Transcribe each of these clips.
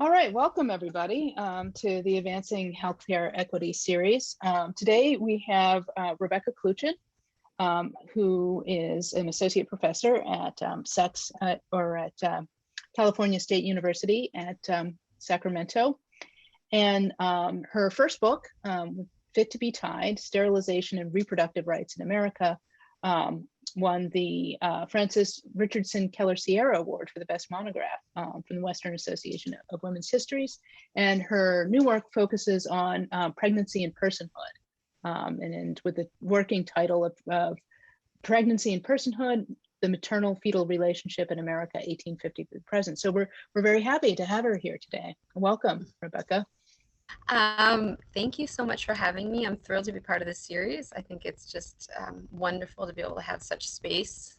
All right, welcome everybody to the Advancing Healthcare Equity series. Today we have Rebecca Kluchin, who is an associate professor at California State University at Sacramento. And her first book, Fit to be Tied, Sterilization and Reproductive Rights in America, won the Francis Richardson Keller Sierra Award for the best monograph from the Western Association of Women's Histories. And her new work focuses on pregnancy and personhood, and with the working title of Pregnancy and Personhood, the Maternal Fetal Relationship in America, 1850 to the present. So we're very happy to have her here today. Welcome, Rebecca. Thank you so much for having me. I'm thrilled to be part of this series. I think it's just wonderful to be able to have such space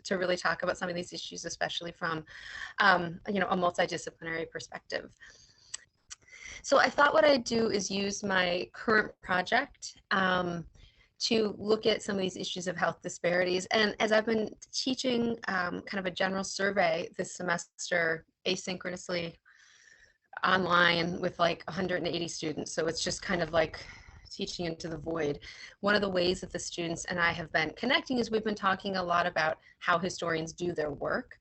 to really talk about some of these issues, especially from a multidisciplinary perspective. So I thought what I'd do is use my current project to look at some of these issues of health disparities. And as I've been teaching kind of a general survey this semester asynchronously online with like 180 students. So it's just kind of like teaching into the void. One of the ways that the students and I have been connecting is we've been talking a lot about how historians do their work.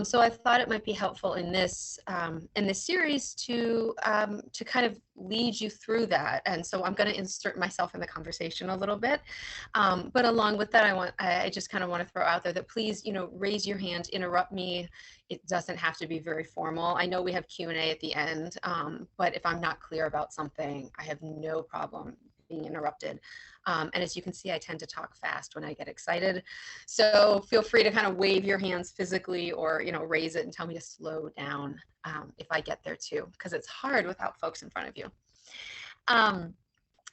So I thought it might be helpful in this series to kind of lead you through that. And so I'm going to insert myself in the conversation a little bit. But along with that, I just kind of want to throw out there that please, raise your hand, interrupt me. It doesn't have to be very formal. I know we have Q&A at the end, but if I'm not clear about something, I have no problem being interrupted. And as you can see, I tend to talk fast when I get excited. So feel free to kind of wave your hands physically or, raise it and tell me to slow down if I get there too, because it's hard without folks in front of you.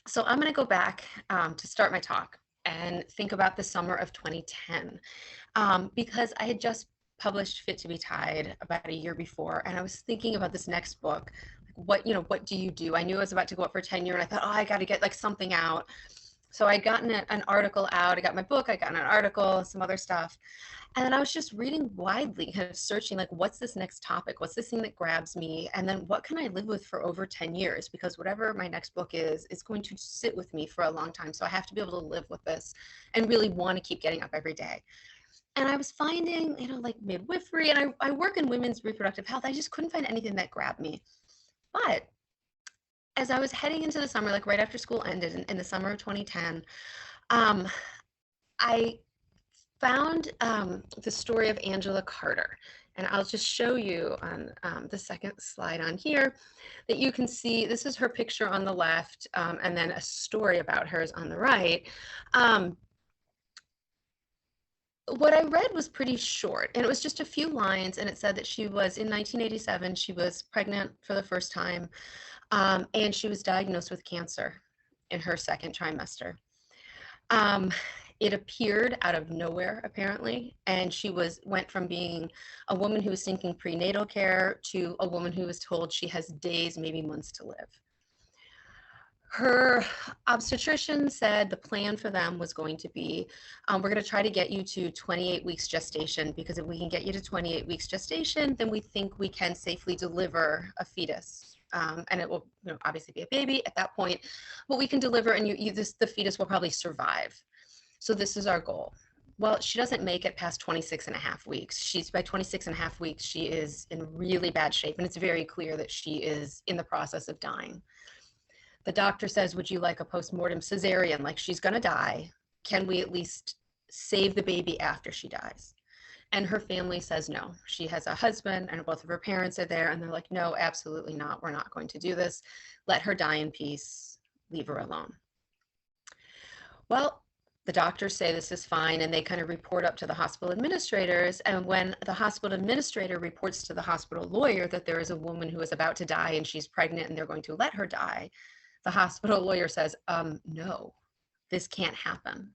So I'm going to go back to start my talk and think about the summer of 2010, because I had just published Fit to be Tied about a year before, and I was thinking about this next book. What do you do? I knew I was about to go up for tenure, and I thought, I got to get like something out. So I'd gotten an article out. I got my book, I got an article, some other stuff. And then I was just reading widely, kind of searching, like, what's this next topic? What's this thing that grabs me? And then what can I live with for over 10 years? Because whatever my next book is going to sit with me for a long time. So I have to be able to live with this and really want to keep getting up every day. And I was finding, like midwifery, and I work in women's reproductive health. I just couldn't find anything that grabbed me. But as I was heading into the summer, like right after school ended in the summer of 2010, I found the story of Angela Carter. And I'll just show you on the second slide on here that you can see, this is her picture on the left, and then a story about her is on the right. What I read was pretty short, and it was just a few lines, and it said that she was, in 1987, she was pregnant for the first time, and she was diagnosed with cancer in her second trimester. It appeared out of nowhere, apparently, and she went from being a woman who was seeking prenatal care to a woman who was told she has days, maybe months to live. Her obstetrician said the plan for them was going to be, we're going to try to get you to 28 weeks gestation, because if we can get you to 28 weeks gestation, then we think we can safely deliver a fetus. And it will obviously be a baby at that point, but we can deliver, and the fetus will probably survive. So this is our goal. Well, she doesn't make it past 26 and a half weeks. By 26 and a half weeks, she is in really bad shape, and it's very clear that she is in the process of dying. The doctor says, would you like a postmortem cesarean? Like, she's going to die. Can we at least save the baby after she dies? And her family says no. She has a husband, and both of her parents are there, and they're like, no, absolutely not. We're not going to do this. Let her die in peace. Leave her alone. Well, the doctors say this is fine, and they kind of report up to the hospital administrators. And when the hospital administrator reports to the hospital lawyer that there is a woman who is about to die and she's pregnant and they're going to let her die, the hospital lawyer says, no, this can't happen.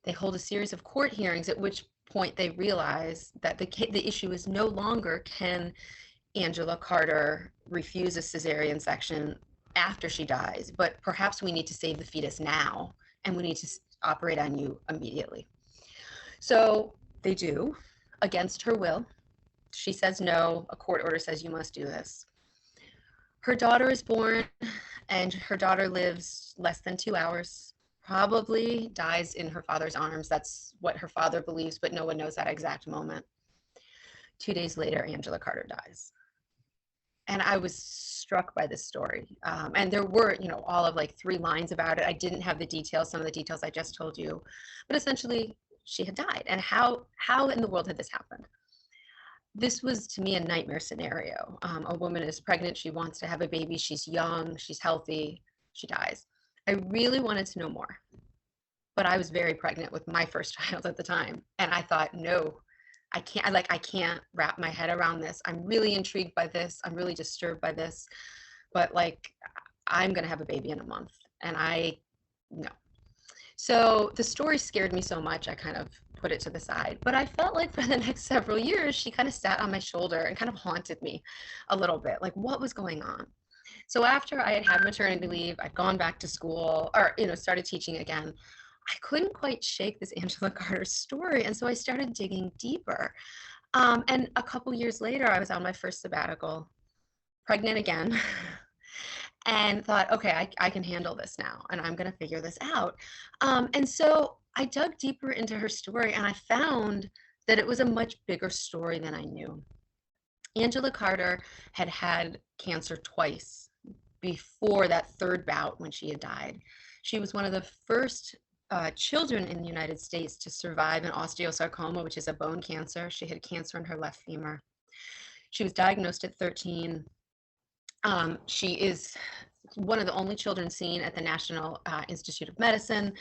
They hold a series of court hearings, at which point they realize that the issue is no longer, can Angela Carter refuse a cesarean section after she dies, but perhaps we need to save the fetus now, and we need to operate on you immediately. So they do, against her will. She says no. A court order says you must do this. Her daughter is born, and her daughter lives less than 2 hours, probably dies in her father's arms. That's what her father believes, but no one knows that exact moment. 2 days later, Angela Carter dies. And I was struck by this story. And there were, all of like 3 lines about it. I didn't have the details, some of the details I just told you, but essentially she had died. And how in the world had this happened? This was to me a nightmare scenario. A woman is pregnant, she wants to have a baby, she's young, she's healthy, she dies. I really wanted to know more, but I was very pregnant with my first child at the time. And I thought, no, I can't wrap my head around this. I'm really intrigued by this. I'm really disturbed by this, but like, I'm going to have a baby in a month. And no. So the story scared me so much, I kind of put it to the side. But I felt like for the next several years, she kind of sat on my shoulder and kind of haunted me a little bit, like what was going on. So after I had maternity leave, I'd gone back to school or, started teaching again. I couldn't quite shake this Angela Carter story. And so I started digging deeper. And a couple years later, I was on my first sabbatical, pregnant again. And thought, okay, I can handle this now, and I'm going to figure this out. And so I dug deeper into her story, and I found that it was a much bigger story than I knew. Angela Carter had had cancer twice before that third bout when she had died. She was one of the first children in the United States to survive an osteosarcoma, which is a bone cancer. She had cancer in her left femur. She was diagnosed at 13. She is one of the only children seen at the National Institute of Medicine.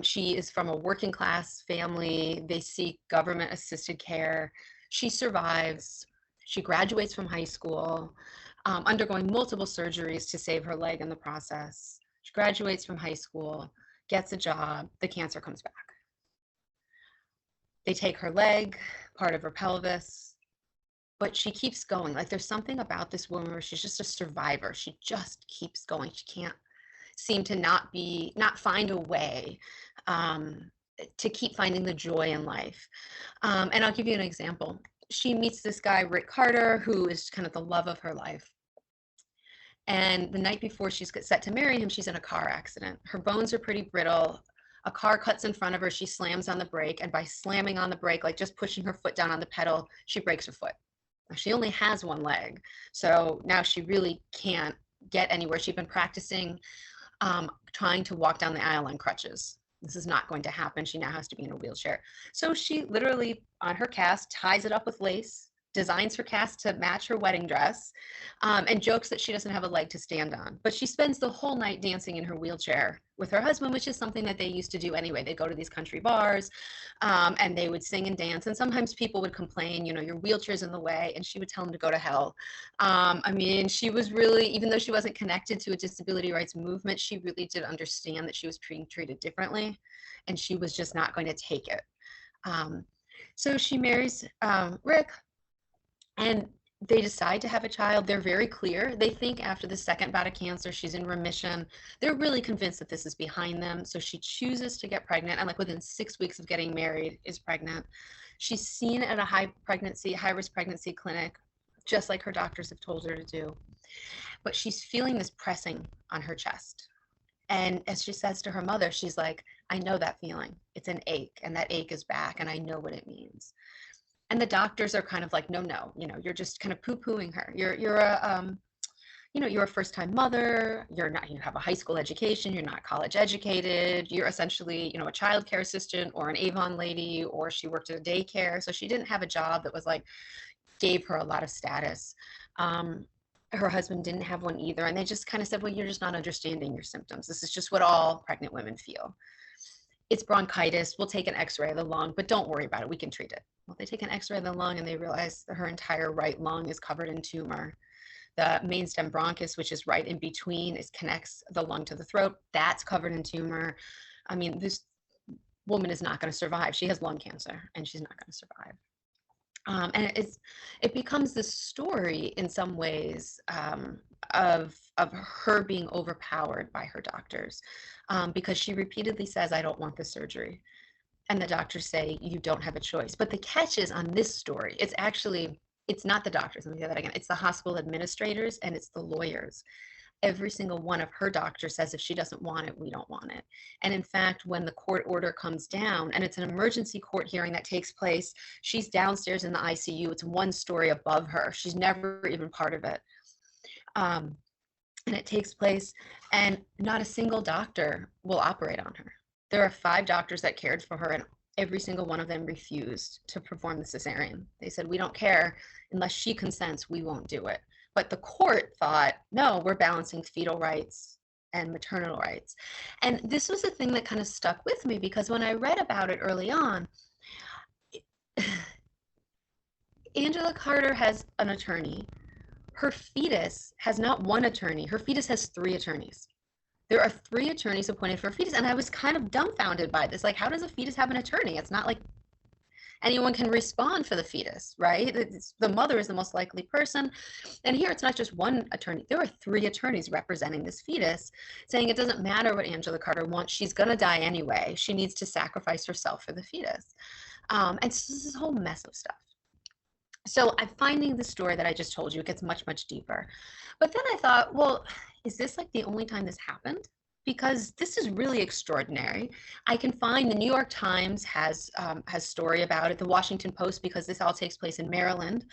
She is from a working class family. They seek government assisted care. She survives. She graduates from high school, undergoing multiple surgeries to save her leg in the process. She graduates from high school, gets a job, the cancer comes back. They take her leg, part of her pelvis, but she keeps going. Like there's something about this woman where she's just a survivor. She just keeps going. She can't seem to not find a way to keep finding the joy in life. And I'll give you an example. She meets this guy, Rick Carter, who is kind of the love of her life. And the night before she's set to marry him, she's in a car accident. Her bones are pretty brittle. A car cuts in front of her. She slams on the brake. And by slamming on the brake, like just pushing her foot down on the pedal, she breaks her foot. Now, she only has one leg. So now she really can't get anywhere. She'd been practicing trying to walk down the aisle on crutches. This is not going to happen. She now has to be in a wheelchair. So she literally, on her cast, ties it up with lace, designs her cast to match her wedding dress, and jokes that she doesn't have a leg to stand on. But she spends the whole night dancing in her wheelchair with her husband, which is something that they used to do anyway. They'd go to these country bars, and they would sing and dance. And sometimes people would complain, your wheelchair's in the way, and she would tell them to go to hell. I mean, she was really, even though she wasn't connected to a disability rights movement, she really did understand that she was being treated differently, and she was just not going to take it. So she marries Rick, and they decide to have a child. They're very clear. They think after the second bout of cancer, she's in remission. They're really convinced that this is behind them. So she chooses to get pregnant, and like within 6 weeks of getting married is pregnant. She's seen at a high-risk pregnancy clinic, just like her doctors have told her to do. But she's feeling this pressing on her chest. And as she says to her mother, she's like, I know that feeling. It's an ache, and that ache is back, and I know what it means. And the doctors are kind of like, no, you're just kind of poo-pooing her. You're a first-time mother. You have a high school education. You're not college educated. You're essentially, a child care assistant or an Avon lady, or she worked at a daycare. So she didn't have a job that was like, gave her a lot of status. Her husband didn't have one either. And they just kind of said, well, you're just not understanding your symptoms. This is just what all pregnant women feel. It's bronchitis. We'll take an x-ray of the lung, but don't worry about it. We can treat it. Well, they take an x-ray of the lung and they realize that her entire right lung is covered in tumor. The main stem bronchus, which is right in between, connects the lung to the throat. That's covered in tumor. I mean, this woman is not going to survive. She has lung cancer and she's not going to survive. And it becomes this story in some ways of her being overpowered by her doctors, because she repeatedly says, I don't want the surgery. and the doctors say you don't have a choice. But the catch is on this story, it's not the doctors, let me say that again, it's the hospital administrators and it's the lawyers. Every single one of her doctors says if she doesn't want it, we don't want it. And in fact, when the court order comes down, and it's an emergency court hearing that takes place, she's downstairs in the ICU. It's one story above her. She's never even part of it. And it takes place, and not a single doctor will operate on her. There are 5 doctors that cared for her, and every single one of them refused to perform the cesarean. They said, we don't care. Unless she consents, we won't do it. But the court thought, no, we're balancing fetal rights and maternal rights. And this was a thing that kind of stuck with me, because when I read about it early on, Angela Carter has an attorney. Her fetus has not one attorney. Her fetus has 3 attorneys. There are 3 attorneys appointed for a fetus. And I was kind of dumbfounded by this. Like, how does a fetus have an attorney? It's not like anyone can respond for the fetus, right? The mother is the most likely person. And here it's not just one attorney. There are 3 attorneys representing this fetus, saying it doesn't matter what Angela Carter wants. She's going to die anyway. She needs to sacrifice herself for the fetus. And so this whole mess of stuff. So I'm finding the story that I just told you, it gets much, much deeper. But then I thought, well, is this like the only time this happened? Because this is really extraordinary. I can find the New York Times has story about it, the Washington Post, because this all takes place in Maryland,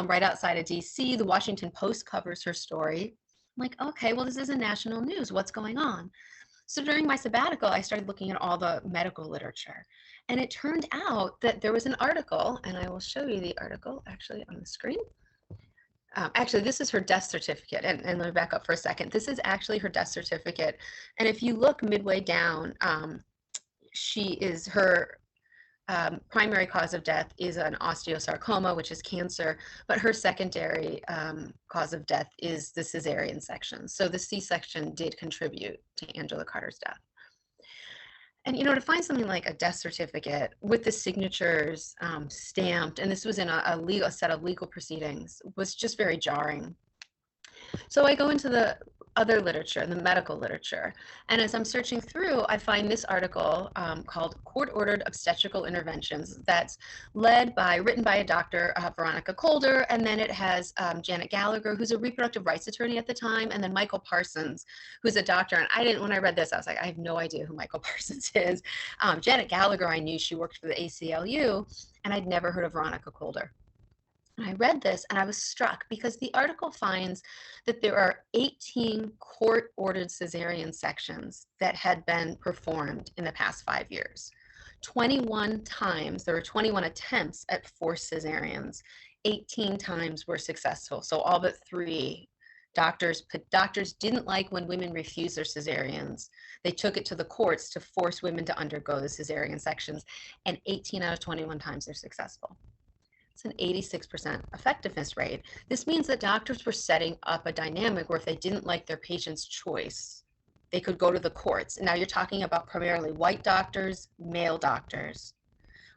right outside of DC. The Washington Post covers her story. I'm like, okay, well, this is a national news. What's going on? So during my sabbatical, I started looking at all the medical literature. And it turned out that there was an article, and I will show you the article actually on the screen. Actually, this is her death certificate. And let me back up for a second. This is actually her death certificate. And if you look midway down, her primary cause of death is an osteosarcoma, which is cancer, but her secondary cause of death is the cesarean section. So the C-section did contribute to Angela Carter's death. And, you know, to find something like a death certificate with the signatures stamped, and this was in a set of legal proceedings, was just very jarring. So I go into the other literature, the medical literature, and as I'm searching through, I find this article called Court-Ordered Obstetrical Interventions that's written by a doctor, Veronica Calder, and then it has Janet Gallagher, who's a reproductive rights attorney at the time, and then Michael Parsons, who's a doctor. And when I read this, I was like, I have no idea who Michael Parsons is. Janet Gallagher, I knew she worked for the ACLU, and I'd never heard of Veronica Calder. I read this and I was struck because the article finds that there are 18 court-ordered cesarean sections that had been performed in the past 5 years. 21 times, there were 21 attempts at forced cesareans. 18 times were successful. So all but 3 doctors didn't like when women refused their cesareans. They took it to the courts to force women to undergo the cesarean sections, and 18 out of 21 times they're successful. It's an 86% effectiveness rate. This means that doctors were setting up a dynamic where if they didn't like their patient's choice, they could go to the courts. And now you're talking about primarily white doctors, male doctors,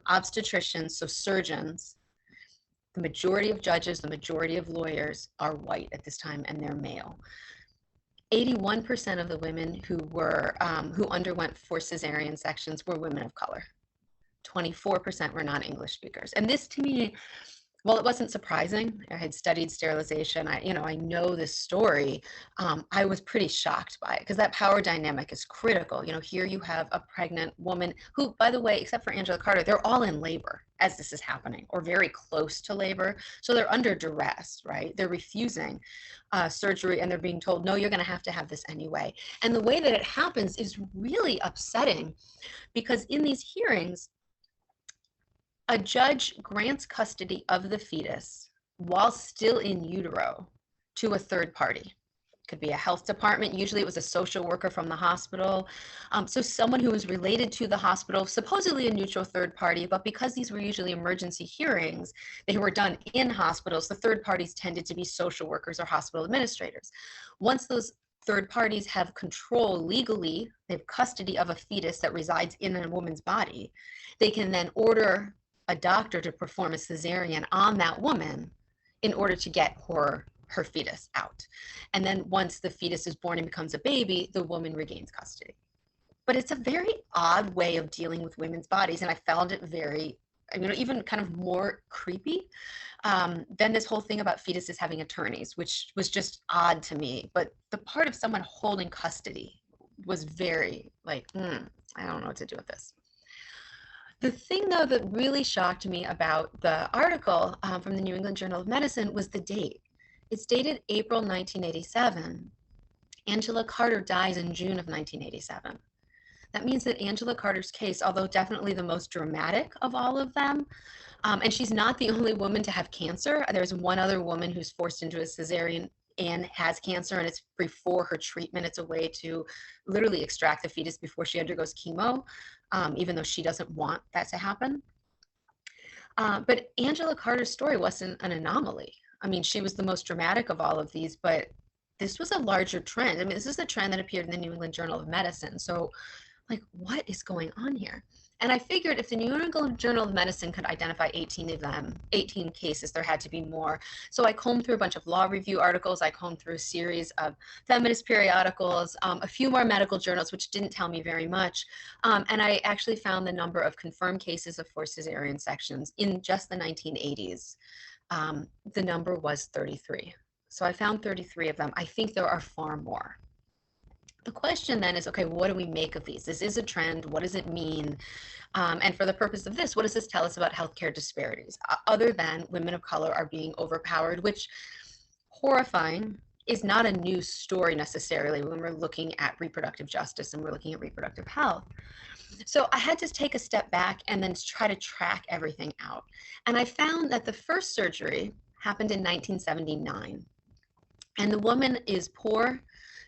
obstetricians, so surgeons. The majority of judges, the majority of lawyers are white at this time, and they're male. 81% of the women who underwent forced cesarean sections were women of color. 24% were non-English speakers. And this to me, well, it wasn't surprising. I had studied sterilization. I know this story. I was pretty shocked by it because that power dynamic is critical. Here you have a pregnant woman who, by the way, except for Angela Carter, they're all in labor as this is happening or very close to labor. So they're under duress, right? They're refusing surgery and they're being told, no, you're going to have this anyway. And the way that it happens is really upsetting because in these hearings, a judge grants custody of the fetus while still in utero to a third party. It could be a health department. Usually it was a social worker from the hospital. So someone who was related to the hospital, supposedly a neutral third party, but because these were usually emergency hearings, they were done in hospitals, the third parties tended to be social workers or hospital administrators. Once those third parties have control legally, they have custody of a fetus that resides in a woman's body, they can then order a doctor to perform a cesarean on that woman in order to get her fetus out. And then once the fetus is born and becomes a baby, the woman regains custody. but it's a very odd way of dealing with women's bodies. And I found it very, I mean, even kind of more creepy than this whole thing about fetuses having attorneys, which was just odd to me. But the part of someone holding custody was very like, I don't know what to do with this. The thing, though, that really shocked me about the article from the New England Journal of Medicine was the date. It's dated April 1987. Angela Carter dies in June of 1987. That means that Angela Carter's case, although definitely the most dramatic of all of them, and she's not the only woman to have cancer. There's one other woman who's forced into a cesarean and has cancer, and it's before her treatment. It's a way to literally extract the fetus before she undergoes chemo, even though she doesn't want that to happen. But Angela Carter's story wasn't an anomaly. I mean, she was the most dramatic of all of these, but this was a larger trend. I mean, this is a trend that appeared in the New England Journal of Medicine. So, like, what is going on here? And I figured if the New England Journal of Medicine could identify 18 of them, 18 cases, there had to be more. So I combed through a bunch of law review articles. I combed through a series of feminist periodicals, a few more medical journals, which didn't tell me very much. And I actually found the number of confirmed cases of forced cesarean sections in just the 1980s. The number was 33. So I found 33 of them. I think there are far more. The question then is, okay, what do we make of these? This is a trend. What does it mean? And for the purpose of this, what does this tell us about healthcare disparities? Other than women of color are being overpowered, which, horrifying, is not a new story necessarily when we're looking at reproductive justice and we're looking at reproductive health. So I had to take a step back and then try to track everything out. And I found that the first surgery happened in 1979. And the woman is poor.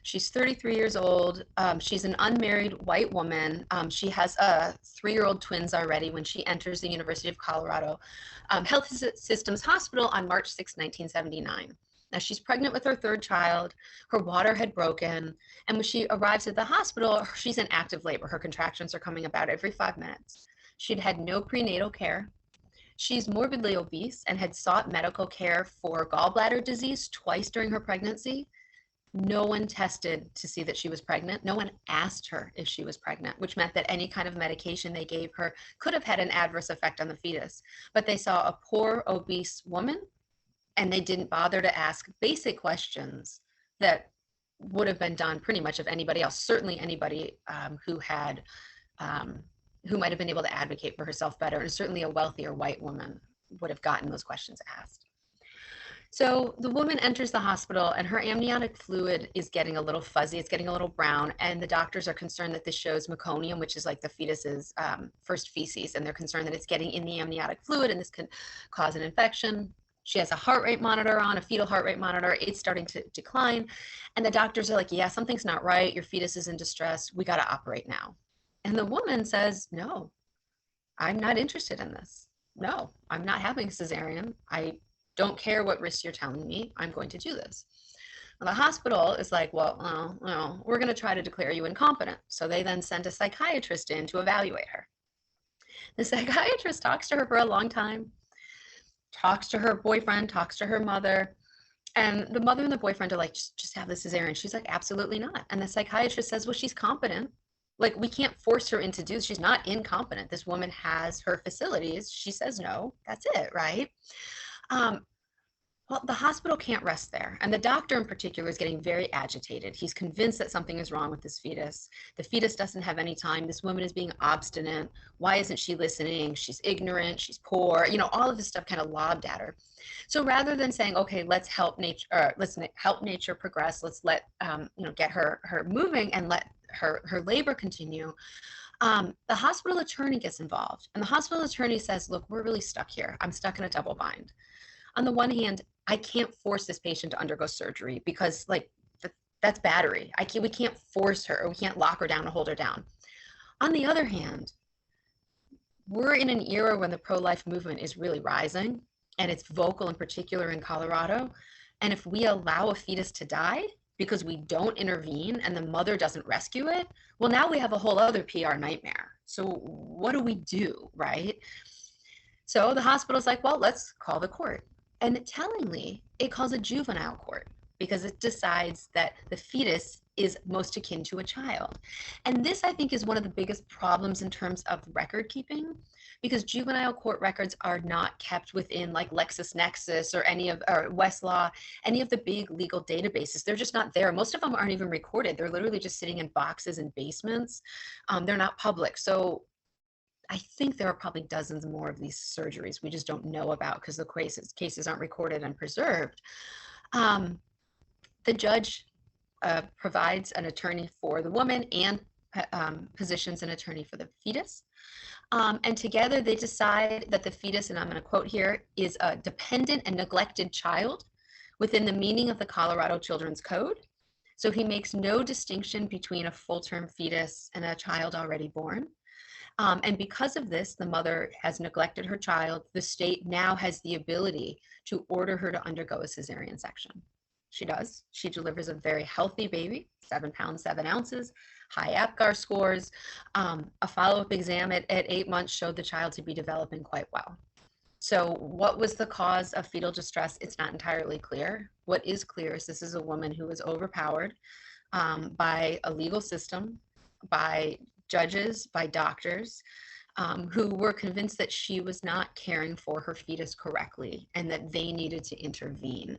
She's 33 years old. She's an unmarried white woman. She has 3-year-old twins already when she enters the University of Colorado Health Systems Hospital on March 6, 1979. Now, she's pregnant with her 3rd child. Her water had broken. And when she arrives at the hospital, she's in active labor. Her contractions are coming about every 5 minutes. She'd had no prenatal care. She's morbidly obese and had sought medical care for gallbladder disease twice during her pregnancy. No one tested to see that she was pregnant. No one asked her if she was pregnant, which meant that any kind of medication they gave her could have had an adverse effect on the fetus. But they saw a poor, obese woman, and they didn't bother to ask basic questions that would have been done pretty much of anybody else, certainly anybody who might have been able to advocate for herself better, and certainly a wealthier white woman would have gotten those questions asked. So the woman enters the hospital and her amniotic fluid is getting a little fuzzy. It's getting a little brown. And the doctors are concerned that this shows meconium, which is like the fetus's first feces. And they're concerned that it's getting in the amniotic fluid and this can cause an infection. She has a heart rate monitor on, a fetal heart rate monitor. It's starting to decline. And the doctors are like, yeah, something's not right. Your fetus is in distress. We got to operate now. And the woman says, no, I'm not interested in this. No, I'm not having a cesarean. I don't care what risks you're telling me. I'm going to do this. And the hospital is like, well, we're going to try to declare you incompetent. So they then send a psychiatrist in to evaluate her. The psychiatrist talks to her for a long time, talks to her boyfriend, talks to her mother. And the mother and the boyfriend are like, just have the cesarean. She's like, absolutely not. And the psychiatrist says, well, she's competent. Like, we can't force her into do. She's not incompetent. This woman has her facilities. She says no. That's it, right? Well, the hospital can't rest there. And the doctor in particular is getting very agitated. He's convinced that something is wrong with this fetus. The fetus doesn't have any time. This woman is being obstinate. Why isn't she listening? She's ignorant. She's poor. You know, all of this stuff kind of lobbed at her. So rather than saying, okay, let's help nature progress. Let's let, get her moving and let her labor continue. The hospital attorney gets involved. And the hospital attorney says, look, we're really stuck here. I'm stuck in a double bind. On the one hand, I can't force this patient to undergo surgery because that's battery. We can't force her, or we can't lock her down and hold her down. On the other hand, we're in an era when the pro-life movement is really rising, and it's vocal in particular in Colorado. And if we allow a fetus to die because we don't intervene and the mother doesn't rescue it, well, now we have a whole other PR nightmare. So what do we do, right? So the hospital's like, well, let's call the court. And tellingly, it calls a juvenile court because it decides that the fetus is most akin to a child. And this, I think, is one of the biggest problems in terms of record keeping, because juvenile court records are not kept within like LexisNexis or Westlaw, any of the big legal databases. They're just not there. Most of them aren't even recorded. They're literally just sitting in boxes and basements. They're not public. So I think there are probably dozens more of these surgeries we just don't know about because the cases aren't recorded and preserved. The judge provides an attorney for the woman and positions an attorney for the fetus. And together they decide that the fetus, and I'm going to quote here, is a dependent and neglected child within the meaning of the Colorado Children's Code. So he makes no distinction between a full-term fetus and a child already born. And because of this, the mother has neglected her child. The state now has the ability to order her to undergo a cesarean section. She does. She delivers a very healthy baby, 7 pounds, 7 ounces, high APGAR scores. A follow-up exam at 8 months showed the child to be developing quite well. So what was the cause of fetal distress? It's not entirely clear. What is clear is this is a woman who was overpowered by a legal system, by judges, by doctors, who were convinced that she was not caring for her fetus correctly and that they needed to intervene.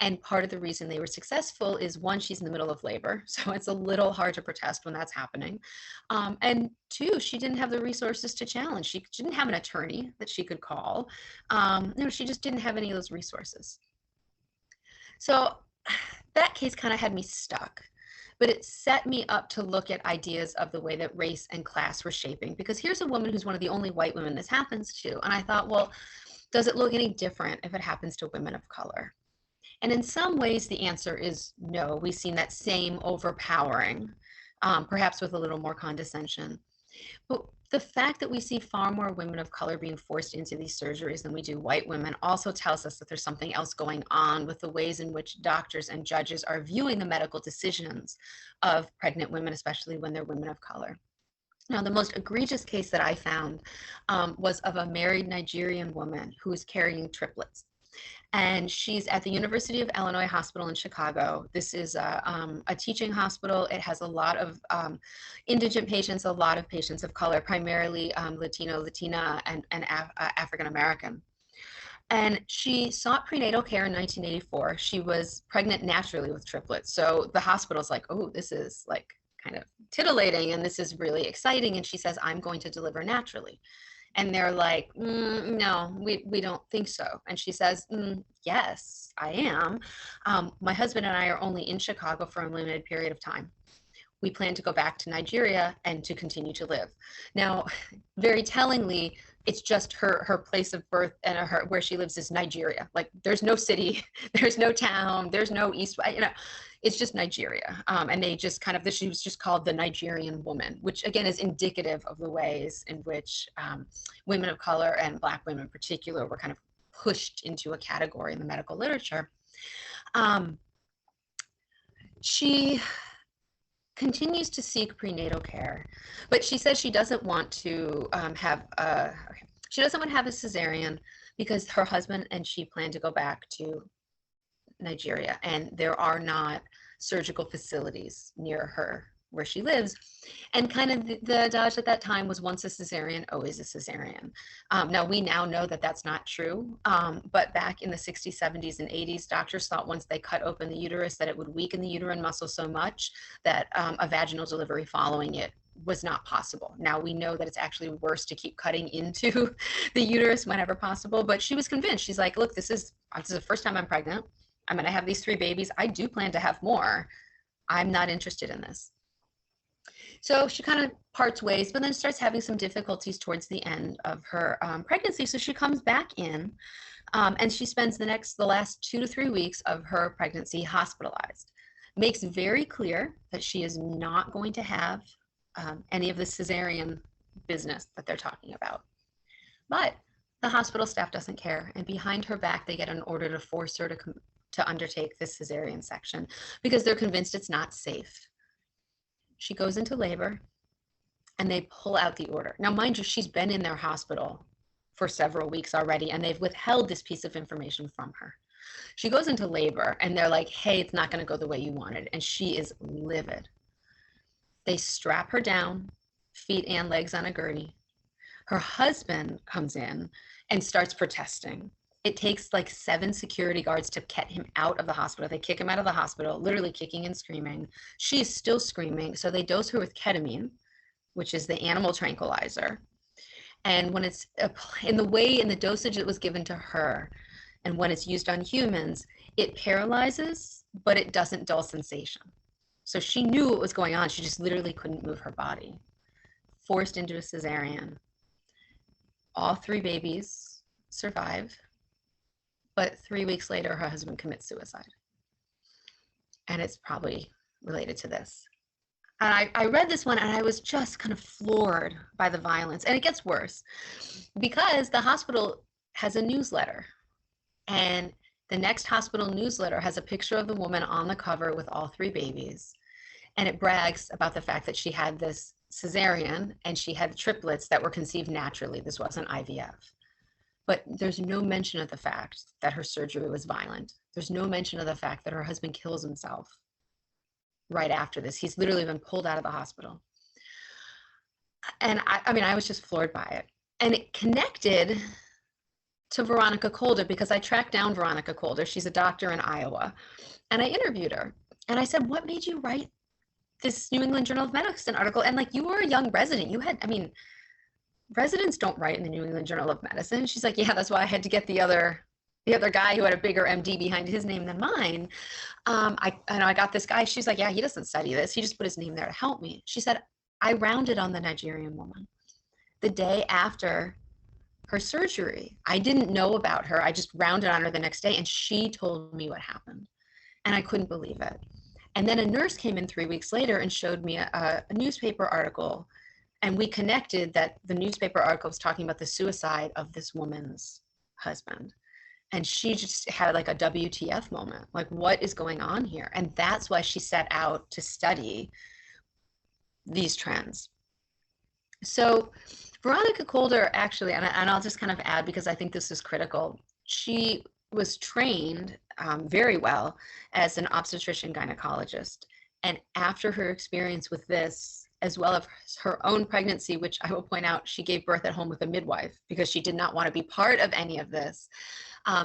And part of the reason they were successful is, one, she's in the middle of labor, so it's a little hard to protest when that's happening. And two, she didn't have the resources to challenge. She didn't have an attorney that she could call. She just didn't have any of those resources. So that case kind of had me stuck. But it set me up to look at ideas of the way that race and class were shaping, because here's a woman who's one of the only white women this happens to. And I thought, well, does it look any different if it happens to women of color? And in some ways, the answer is no. We've seen that same overpowering, perhaps with a little more condescension. But the fact that we see far more women of color being forced into these surgeries than we do white women also tells us that there's something else going on with the ways in which doctors and judges are viewing the medical decisions of pregnant women, especially when they're women of color. Now, the most egregious case that I found was of a married Nigerian woman who is carrying triplets. And she's at the University of Illinois Hospital in Chicago. This is a teaching hospital. It has a lot of indigent patients, a lot of patients of color, primarily Latino, Latina, and African American. And she sought prenatal care in 1984. She was pregnant naturally with triplets. So the hospital's like, oh, this is like kind of titillating, and this is really exciting. And she says, I'm going to deliver naturally. And they're like, no, we don't think so. And she says, yes, I am. My husband and I are only in Chicago for a limited period of time. We plan to go back to Nigeria and to continue to live. Now, very tellingly, it's just her place of birth and where she lives is Nigeria. Like, there's no city, there's no town, there's no east, it's just Nigeria. And they just she was just called the Nigerian woman, which again is indicative of the ways in which women of color and Black women in particular were kind of pushed into a category in the medical literature. She continues to seek prenatal care, but she says she doesn't want to have a cesarean because her husband and she plan to go back to Nigeria, and there are not surgical facilities near her where she lives. And kind of the adage at that time was, once a cesarean, always a cesarean. Now, we now know that that's not true, but back in the 60s, 70s, and 80s, doctors thought once they cut open the uterus that it would weaken the uterine muscle so much that a vaginal delivery following it was not possible. Now we know that it's actually worse to keep cutting into the uterus whenever possible, but she was convinced. She's like, look, this is the first time I'm pregnant. I'm going to have these 3 babies. I do plan to have more. I'm not interested in this. So she kind of parts ways, but then starts having some difficulties towards the end of her pregnancy. So she comes back in and she spends the last 2 to 3 weeks of her pregnancy hospitalized. Makes very clear that she is not going to have any of the cesarean business that they're talking about. But the hospital staff doesn't care. And behind her back, they get an order to force her to undertake this cesarean section because they're convinced it's not safe. She goes into labor and they pull out the order. Now, mind you, she's been in their hospital for several weeks already, and they've withheld this piece of information from her. She goes into labor and they're like, hey, it's not going to go the way you wanted. And she is livid. They strap her down, feet and legs on a gurney. Her husband comes in and starts protesting. It takes like 7 security guards to get him out of the hospital. They kick him out of the hospital, literally kicking and screaming. She's still screaming. So they dose her with ketamine, which is the animal tranquilizer. And when it's in the dosage that was given to her, and when it's used on humans, it paralyzes, but it doesn't dull sensation. So she knew what was going on. She just literally couldn't move her body. Forced into a cesarean. All 3 babies survive, but 3 weeks later, her husband commits suicide. And it's probably related to this. And I read this one and I was just kind of floored by the violence. And it gets worse because the hospital has a newsletter. And the next hospital newsletter has a picture of the woman on the cover with all 3 babies. And it brags about the fact that she had this cesarean and she had triplets that were conceived naturally. This wasn't IVF. But there's no mention of the fact that her surgery was violent. There's no mention of the fact that her husband kills himself right after this. He's literally been pulled out of the hospital. And I was just floored by it. And it connected to Veronica Calder because I tracked down Veronica Calder. She's a doctor in Iowa. And I interviewed her. And I said, what made you write this New England Journal of Medicine article? And like, you were a young resident. Residents don't write in the New England Journal of Medicine. She's like, yeah, that's why I had to get the other guy who had a bigger MD behind his name than mine. I got this guy. She's like, yeah, he doesn't study this. He just put his name there to help me. She said, I rounded on the Nigerian woman the day after her surgery. I didn't know about her. I just rounded on her the next day and she told me what happened. And I couldn't believe it. And then a nurse came in 3 weeks later and showed me a newspaper article. And we connected that the newspaper article was talking about the suicide of this woman's husband. And she just had like a WTF moment. Like, what is going on here? And that's why she set out to study these trends. So Veronica Calder actually, and I'll just kind of add because I think this is critical, she was trained very well as an obstetrician gynecologist. And after her experience with this, as well as her own pregnancy, which I will point out, she gave birth at home with a midwife because she did not want to be part of any of this.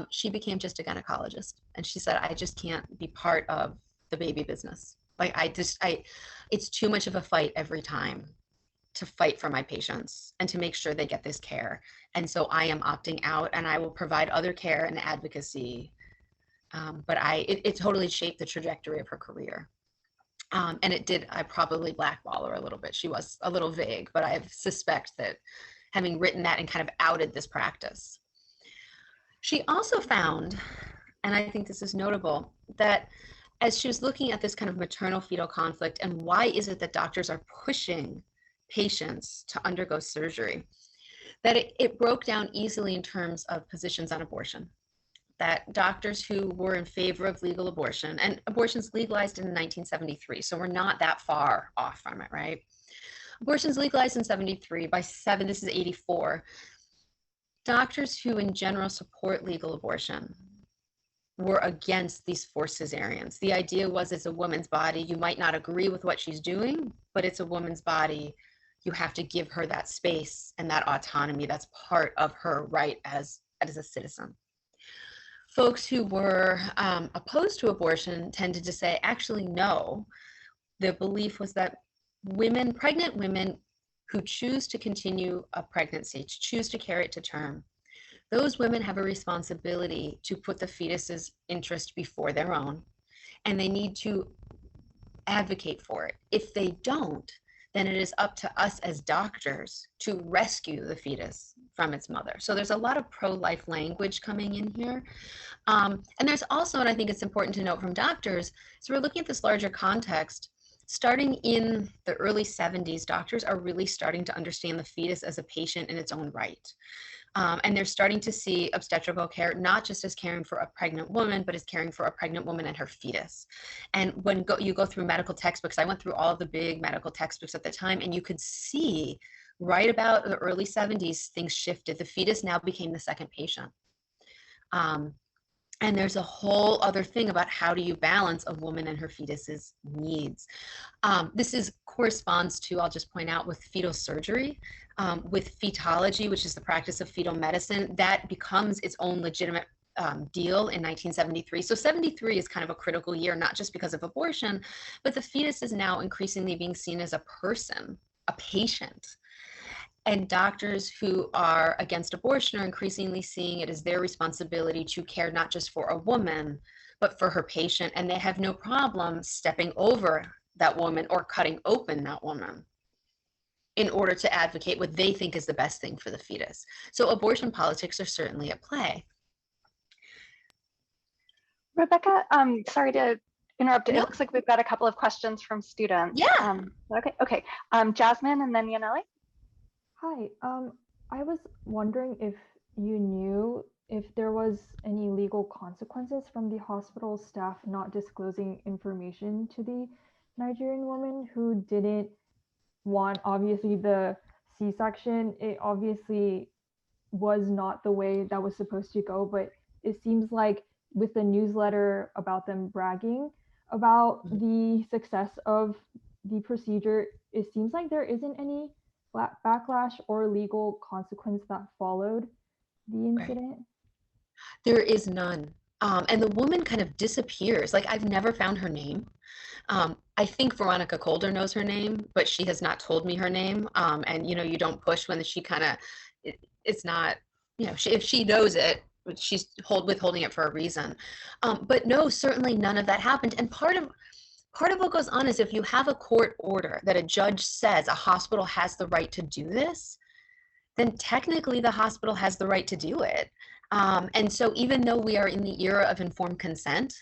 She became just a gynecologist. And she said, I just can't be part of the baby business. Like it's too much of a fight every time to fight for my patients and to make sure they get this care. And so I am opting out and I will provide other care and advocacy. But it totally shaped the trajectory of her career. And it did, I probably blackball her a little bit. She was a little vague, but I suspect that having written that and kind of outed this practice. She also found, and I think this is notable, that as she was looking at this kind of maternal fetal conflict and why is it that doctors are pushing patients to undergo surgery, that it broke down easily in terms of positions on abortion. That doctors who were in favor of legal abortion, and abortion's legalized in 1973, so we're not that far off from it, right? Abortion's legalized in 73, this is 84. Doctors who in general support legal abortion were against these forced cesareans. The idea was it's a woman's body. You might not agree with what she's doing, but it's a woman's body. You have to give her that space and that autonomy. That's part of her right as a citizen. Folks who were opposed to abortion tended to say, actually, no. The belief was that pregnant women who choose to continue a pregnancy, to choose to carry it to term, those women have a responsibility to put the fetus's interest before their own, and they need to advocate for it. If they don't, then it is up to us as doctors to rescue the fetus from its mother. So there's a lot of pro-life language coming in here. And there's also, and I think it's important to note from doctors, so we're looking at this larger context, starting in the early 70s, doctors are really starting to understand the fetus as a patient in its own right. And they're starting to see obstetrical care not just as caring for a pregnant woman, but as caring for a pregnant woman and her fetus. And when you go through medical textbooks, I went through all of the big medical textbooks at the time, and you could see Right about the early 70s, things shifted. The fetus now became the second patient. And there's a whole other thing about how do you balance a woman and her fetus's needs. This corresponds to, I'll just point out, with fetal surgery, with fetology, which is the practice of fetal medicine, that becomes its own legitimate deal in 1973. So 73 is kind of a critical year, not just because of abortion, but the fetus is now increasingly being seen as a person, a patient. And doctors who are against abortion are increasingly seeing it as their responsibility to care not just for a woman, but for her patient. And they have no problem stepping over that woman or cutting open that woman in order to advocate what they think is the best thing for the fetus. So abortion politics are certainly at play. Rebecca, sorry to interrupt. No. It looks like we've got a couple of questions from students. Yeah. Okay. Jasmine and then Yaneli. Hi, I was wondering if you knew if there was any legal consequences from the hospital staff not disclosing information to the Nigerian woman who didn't want, obviously, the C-section. It obviously was not the way that was supposed to go, but it seems like with the newsletter about them bragging about the success of the procedure, it seems like there isn't any backlash or legal consequence that followed the incident? Right. There is none. And the woman kind of disappears. Like, I've never found her name. I think Veronica Calder knows her name, but she has not told me her name. And, you don't push when she kind of, it's not, if she knows it, she's withholding it for a reason. But no, certainly none of that happened. And part of what goes on is if you have a court order that a judge says a hospital has the right to do this, then technically the hospital has the right to do it. And so even though we are in the era of informed consent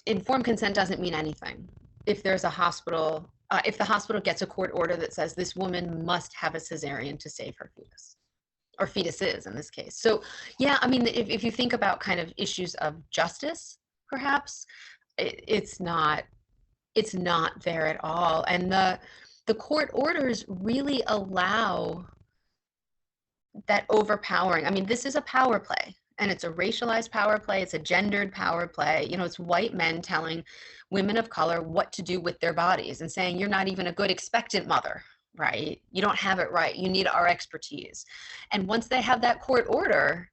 doesn't mean anything. If there's a hospital, if the hospital gets a court order that says this woman must have a cesarean to save her fetus, or fetuses in this case. So yeah, I mean, if you think about kind of issues of justice, perhaps, it's not there at all. And the court orders really allow that overpowering. I mean, this is a power play, and it's a racialized power play. It's a gendered power play. It's white men telling women of color what to do with their bodies and saying, you're not even a good expectant mother, right? You don't have it right. You need our expertise. And once they have that court order,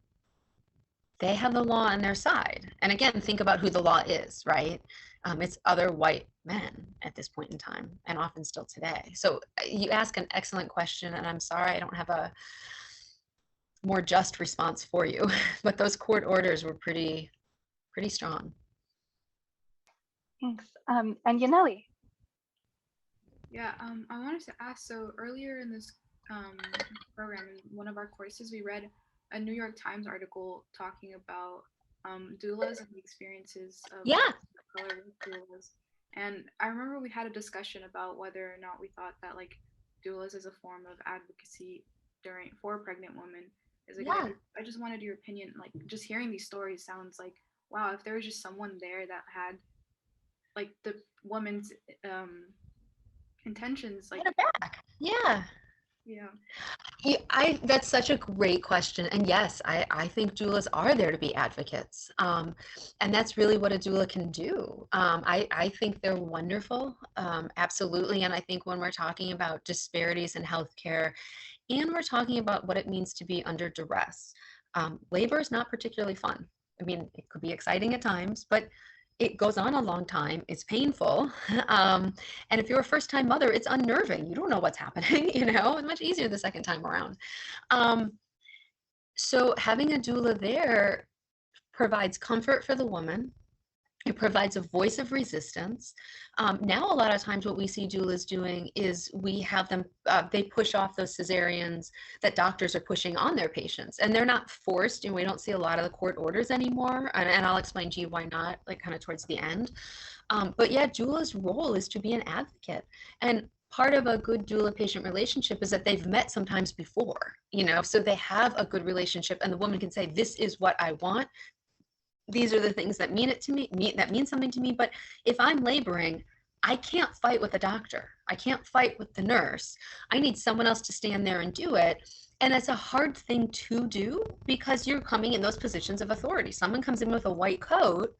they have the law on their side. And again, think about who the law is, right? It's other white men at this point in time, and often still today. So you ask an excellent question, and I'm sorry I don't have a more just response for you, but those court orders were pretty strong. Thanks. And Yaneli. Yeah, I wanted to ask, so earlier in this program, in one of our courses, we read a New York Times article talking about doulas and the experiences of color with doulas. And I remember we had a discussion about whether or not we thought that like doulas as a form of advocacy for a pregnant woman is a good. I just wanted your opinion. Like, just hearing these stories sounds like, wow, if there was just someone there that had like the woman's intentions, like back. Yeah. That's such a great question. And yes, I think doulas are there to be advocates. And that's really what a doula can do. I think they're wonderful. Absolutely. And I think when we're talking about disparities in healthcare, and we're talking about what it means to be under duress, labor is not particularly fun. I mean, it could be exciting at times, but it goes on a long time. It's painful. And if you're a first-time mother, it's unnerving. You don't know what's happening, it's much easier the second time around. So having a doula there provides comfort for the woman. It provides a voice of resistance. Now, a lot of times what we see doulas doing is we have them, they push off those cesareans that doctors are pushing on their patients. And they're not forced, and we don't see a lot of the court orders anymore. And I'll explain to you why not, like kind of towards the end. But yeah, doula's role is to be an advocate. And part of a good doula-patient relationship is that they've met sometimes before, so they have a good relationship, and the woman can say, this is what I want. These are the things that mean something to me. But if I'm laboring, I can't fight with the doctor. I can't fight with the nurse. I need someone else to stand there and do it. And it's a hard thing to do because you're coming in those positions of authority. Someone comes in with a white coat,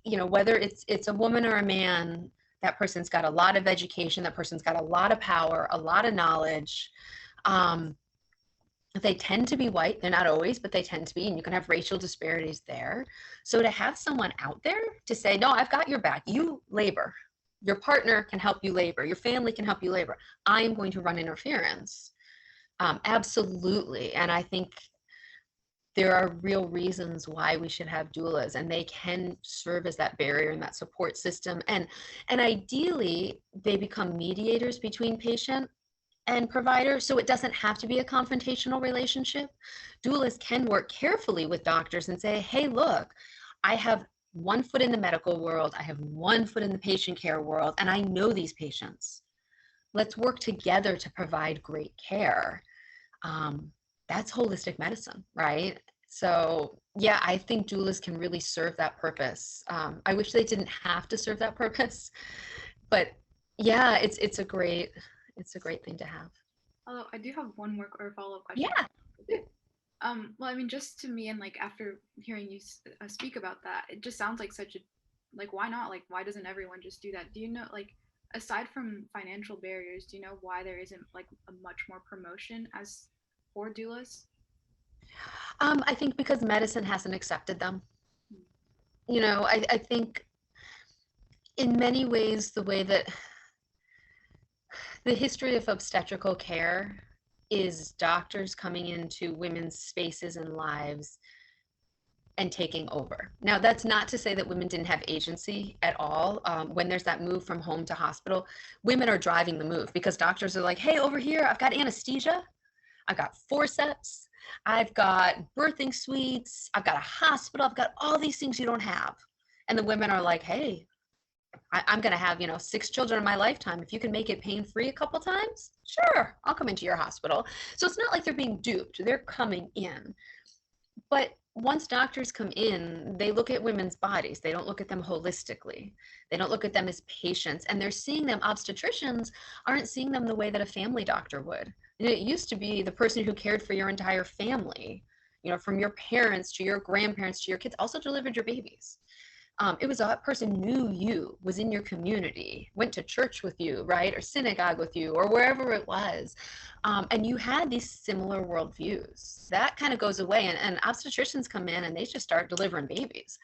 you know, whether it's a woman or a man, that person's got a lot of education, that person's got a lot of power, a lot of knowledge. They tend to be white. They're not always, but they tend to be, and you can have racial disparities there. So to have someone out there to say, no, I've got your back. You labor. Your partner can help you labor. Your family can help you labor. I am going to run interference. Absolutely. And I think there are real reasons why we should have doulas, and they can serve as that barrier and that support system. And ideally, they become mediators between patient and provider, so it doesn't have to be a confrontational relationship. Doulas can work carefully with doctors and say, hey, look, I have one foot in the medical world, I have one foot in the patient care world, and I know these patients. Let's work together to provide great care. That's holistic medicine, right? So yeah, I think doulas can really serve that purpose. I wish they didn't have to serve that purpose, but yeah, it's a great thing to have. Although I do have one more or follow-up question. Yeah. Well, I mean, just to me, and like after hearing you speak about that, it just sounds like such a, like, why not? Like, why doesn't everyone just do that? Do you know, like, aside from financial barriers, do you know why there isn't like a much more promotion as for doulas? I think because medicine hasn't accepted them. You know, I think in many ways, the way that the history of obstetrical care is doctors coming into women's spaces and lives and taking over. Now, that's not to say that women didn't have agency at all. When there's that move from home to hospital, women are driving the move because doctors are like, hey, over here, I've got anesthesia, I've got forceps, I've got birthing suites, I've got a hospital, I've got all these things you don't have. And the women are like, hey, I'm going to have, 6 children in my lifetime. If you can make it pain-free a couple times, sure, I'll come into your hospital. So it's not like they're being duped. They're coming in. But once doctors come in, they look at women's bodies. They don't look at them holistically. They don't look at them as patients. And they're seeing them, obstetricians aren't seeing them the way that a family doctor would. And it used to be the person who cared for your entire family, from your parents to your grandparents to your kids, also delivered your babies. It was that person knew you, was in your community, went to church with you, right? Or synagogue with you, or wherever it was. And you had these similar worldviews. That kind of goes away. And obstetricians come in and they just start delivering babies.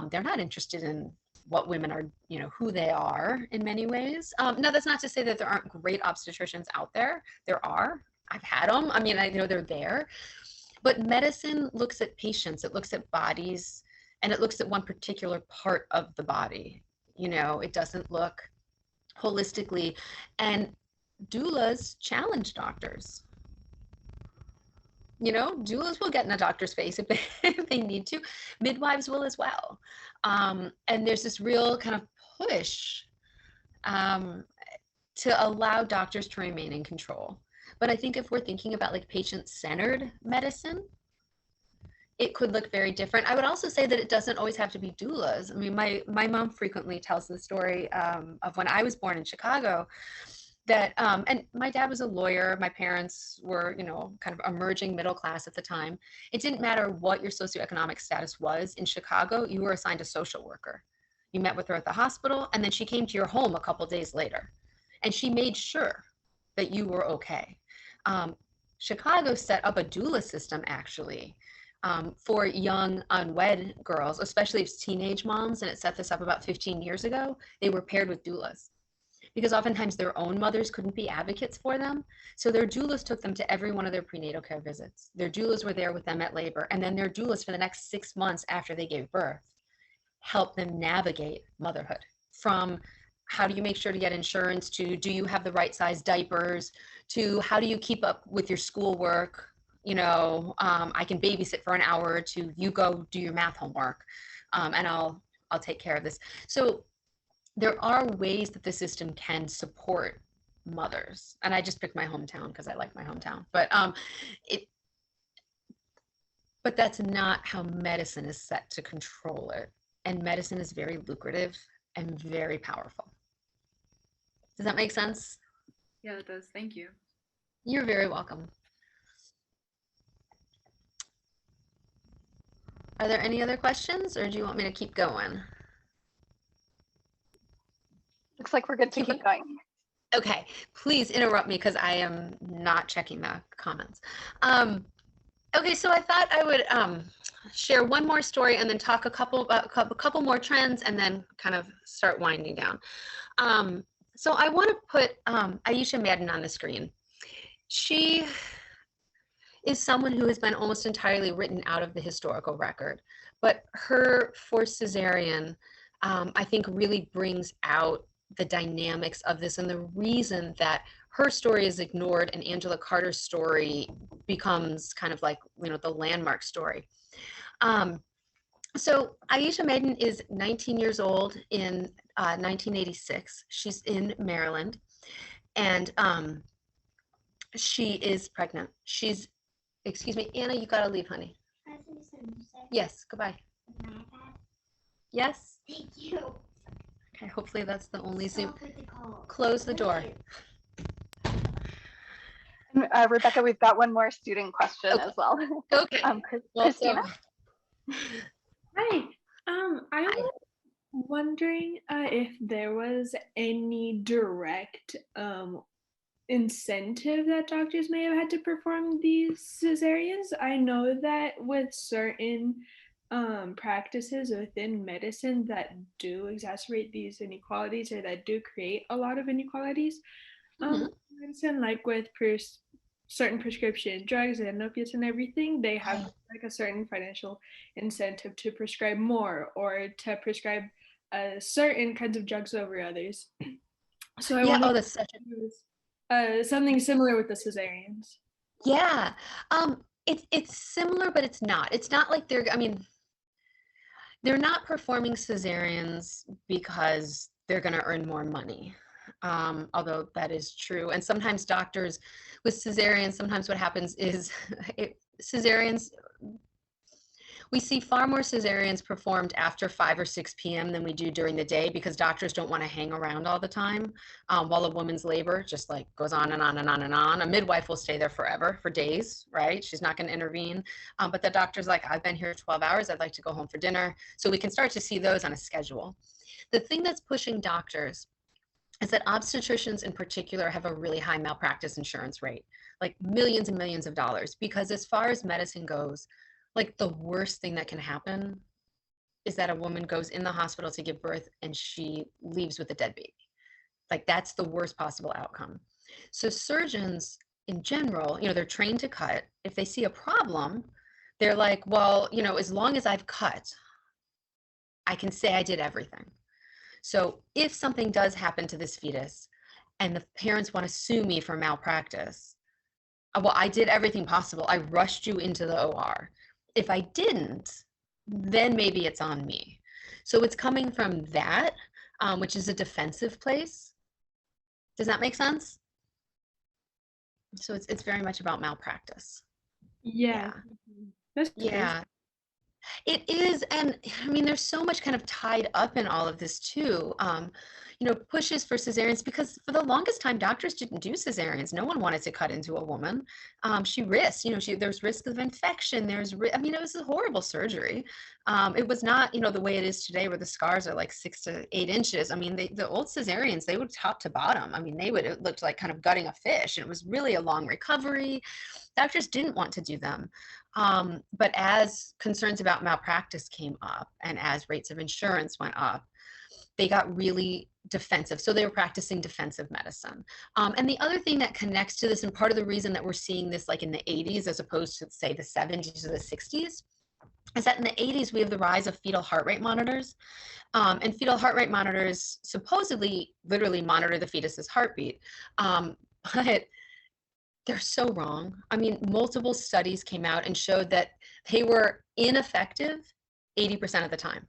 They're not interested in what women are, who they are in many ways. No, that's not to say that there aren't great obstetricians out there. There are. I've had them. I mean, I know they're there. But medicine looks at patients. It looks at bodies. And it looks at one particular part of the body. It doesn't look holistically. And doulas challenge doctors. Doulas will get in a doctor's face if they need to. Midwives will as well. And there's this real kind of push to allow doctors to remain in control. But I think if we're thinking about like patient-centered medicine, it could look very different. I would also say that it doesn't always have to be doulas. I mean, my mom frequently tells the story of when I was born in Chicago, that, and my dad was a lawyer. My parents were, kind of emerging middle class at the time. It didn't matter what your socioeconomic status was in Chicago, you were assigned a social worker. You met with her at the hospital, and then she came to your home a couple days later. And she made sure that you were okay. Chicago set up a doula system, actually, for young unwed girls, especially if it's teenage moms, and it set this up about 15 years ago. They were paired with doulas because oftentimes their own mothers couldn't be advocates for them. So their doulas took them to every one of their prenatal care visits. Their doulas were there with them at labor, and then their doulas for the next 6 months after they gave birth helped them navigate motherhood, from how do you make sure to get insurance, to do you have the right size diapers, to how do you keep up with your schoolwork. I can babysit for an hour or two, you go do your math homework, and I'll take care of this. So there are ways that the system can support mothers. And I just picked my hometown because I like my hometown, but that's not how medicine is set to control it. And medicine is very lucrative. and very powerful. Does that make sense? Yeah, it does. Thank you. You're very welcome. Are there any other questions, or do you want me to keep going? Looks like we're good to keep going. Okay, please interrupt me because I am not checking the comments. Okay, so I thought I would share one more story and then talk a couple more trends and then kind of start winding down. So I want to put Aisha Madden on the screen. She is someone who has been almost entirely written out of the historical record, but her forced cesarean, I think, really brings out the dynamics of this and the reason that her story is ignored and Angela Carter's story becomes kind of like, you know, the landmark story. So Aisha Maine is 19 years old in 1986. She's in Maryland, and she is pregnant. She's, excuse me, Anna, you gotta leave, honey. Yes, goodbye. Yes? Thank you. Okay, hopefully that's the only Zoom. Close the door. Rebecca, we've got one more student question as well. Okay. Christina? Hi. I was wondering if there was any direct incentive that doctors may have had to perform these cesareans. I know that with certain practices within medicine that do exacerbate these inequalities or that do create a lot of inequalities, medicine, like with certain prescription drugs and opiates and everything, they have like a certain financial incentive to prescribe more or to prescribe certain kinds of drugs over others. So I wonder that's such something similar with the cesareans. Yeah, it's similar, but it's not. It's not like they're, I mean, they're not performing cesareans because they're going to earn more money. Although that is true. And sometimes doctors with cesareans, sometimes what happens is cesareans, we see far more cesareans performed after 5 or 6 p.m. than we do during the day because doctors don't want to hang around all the time while a woman's labor just like goes on and on and on and on. A midwife will stay there forever, for days, right? She's not going to intervene. But the doctor's like, I've been here 12 hours. I'd like to go home for dinner. So we can start to see those on a schedule. The thing that's pushing doctors is that obstetricians in particular have a really high malpractice insurance rate, like millions and millions of dollars, because as far as medicine goes, like the worst thing that can happen is that a woman goes in the hospital to give birth and she leaves with a dead baby. Like that's the worst possible outcome. So surgeons in general, you know, they're trained to cut. If they see a problem, they're like, well, you know, as long as I've cut, I can say I did everything. So if something does happen to this fetus and the parents want to sue me for malpractice, well, I did everything possible. I rushed you into the OR. If I didn't, then maybe it's on me. So it's coming from that, which is a defensive place. Does that make sense? So it's very much about malpractice. Yeah. That's crazy. Yeah. It is, and I mean, there's so much kind of tied up in all of this too. You know, pushes for cesareans, because for the longest time, doctors didn't do cesareans. No one wanted to cut into a woman. She risked, you know, there's risk of infection. I mean, it was a horrible surgery. It was not, you know, the way it is today where the scars are like 6 to 8 inches. I mean, the old cesareans, they would top to bottom. I mean, it looked like kind of gutting a fish. And it was really a long recovery. Doctors didn't want to do them. But as concerns about malpractice came up and as rates of insurance went up, they got really defensive. So they were practicing defensive medicine. And the other thing that connects to this, and part of the reason that we're seeing this like in the 80s as opposed to say the 70s or the 60s, is that in the 80s we have the rise of fetal heart rate monitors. And fetal heart rate monitors supposedly literally monitor the fetus's heartbeat. But they're so wrong. I mean, multiple studies came out and showed that they were ineffective 80% of the time.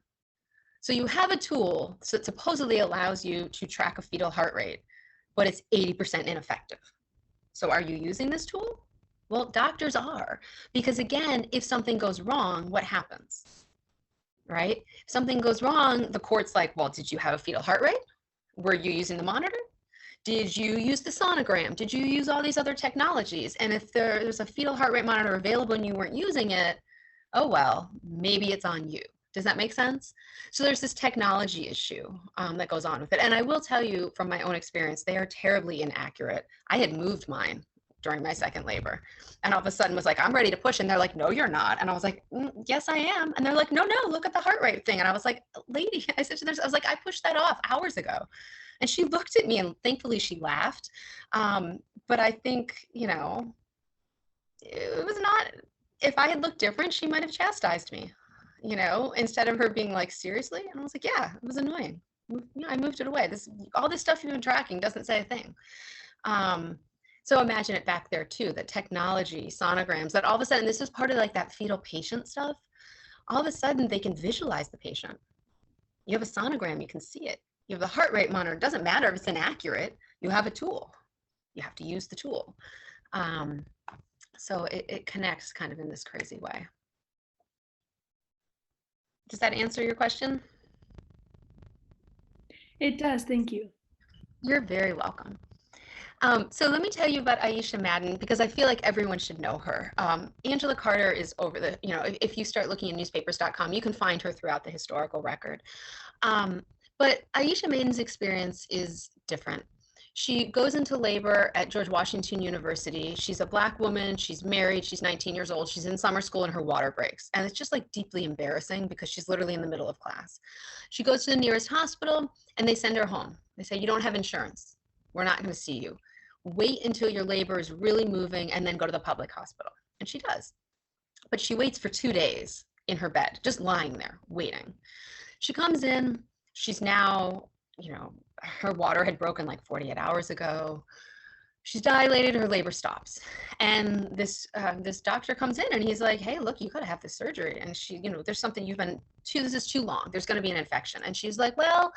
So you have a tool that supposedly allows you to track a fetal heart rate, but it's 80% ineffective. So are you using this tool? Well, doctors are, because again, if something goes wrong, what happens? right? If something goes wrong, the court's like, well, did you have a fetal heart rate? Were you using the monitor? Did you use the sonogram? Did you use all these other technologies? And if there's a fetal heart rate monitor available and you weren't using it, oh, well, maybe it's on you. Does that make sense? So there's this technology issue that goes on with it. And I will tell you from my own experience, they are terribly inaccurate. I had moved mine during my second labor and all of a sudden was like, I'm ready to push. And they're like, no, you're not. And I was like, yes, I am. And they're like, no, look at the heart rate thing. And I was like, lady, I said to them, I was like, I pushed that off hours ago. And she looked at me and thankfully she laughed. But I think, you know, it was not, if I had looked different, she might have chastised me, you know, instead of her being like, seriously? And I was like, yeah, it was annoying. Yeah, I moved it away. All this stuff you've been tracking doesn't say a thing. So imagine it back there too, the technology, sonograms, that all of a sudden, this is part of like that fetal patient stuff. All of a sudden they can visualize the patient. You have a sonogram, you can see it. You have the heart rate monitor. It doesn't matter if it's inaccurate. You have a tool. You have to use the tool. So it connects kind of in this crazy way. Does that answer your question? It does. Thank you. You're very welcome. So let me tell you about Aisha Madden, because I feel like everyone should know her. Angela Carter is over the, you know, if you start looking at newspapers.com, you can find her throughout the historical record. But Aisha Maiden's experience is different. She goes into labor at George Washington University. She's a Black woman. She's married. She's 19 years old. She's in summer school and her water breaks. And it's just like deeply embarrassing because she's literally in the middle of class. She goes to the nearest hospital and they send her home. They say, you don't have insurance. We're not going to see you. Wait until your labor is really moving and then go to the public hospital. And she does. But she waits for 2 days in her bed, just lying there, waiting. She comes in. She's now, you know, her water had broken like 48 hours ago. She's dilated, her labor stops. And this doctor comes in and he's like, hey, look, you gotta have this surgery. And she, you know, there's something this is too long. There's gonna be an infection. And she's like, well,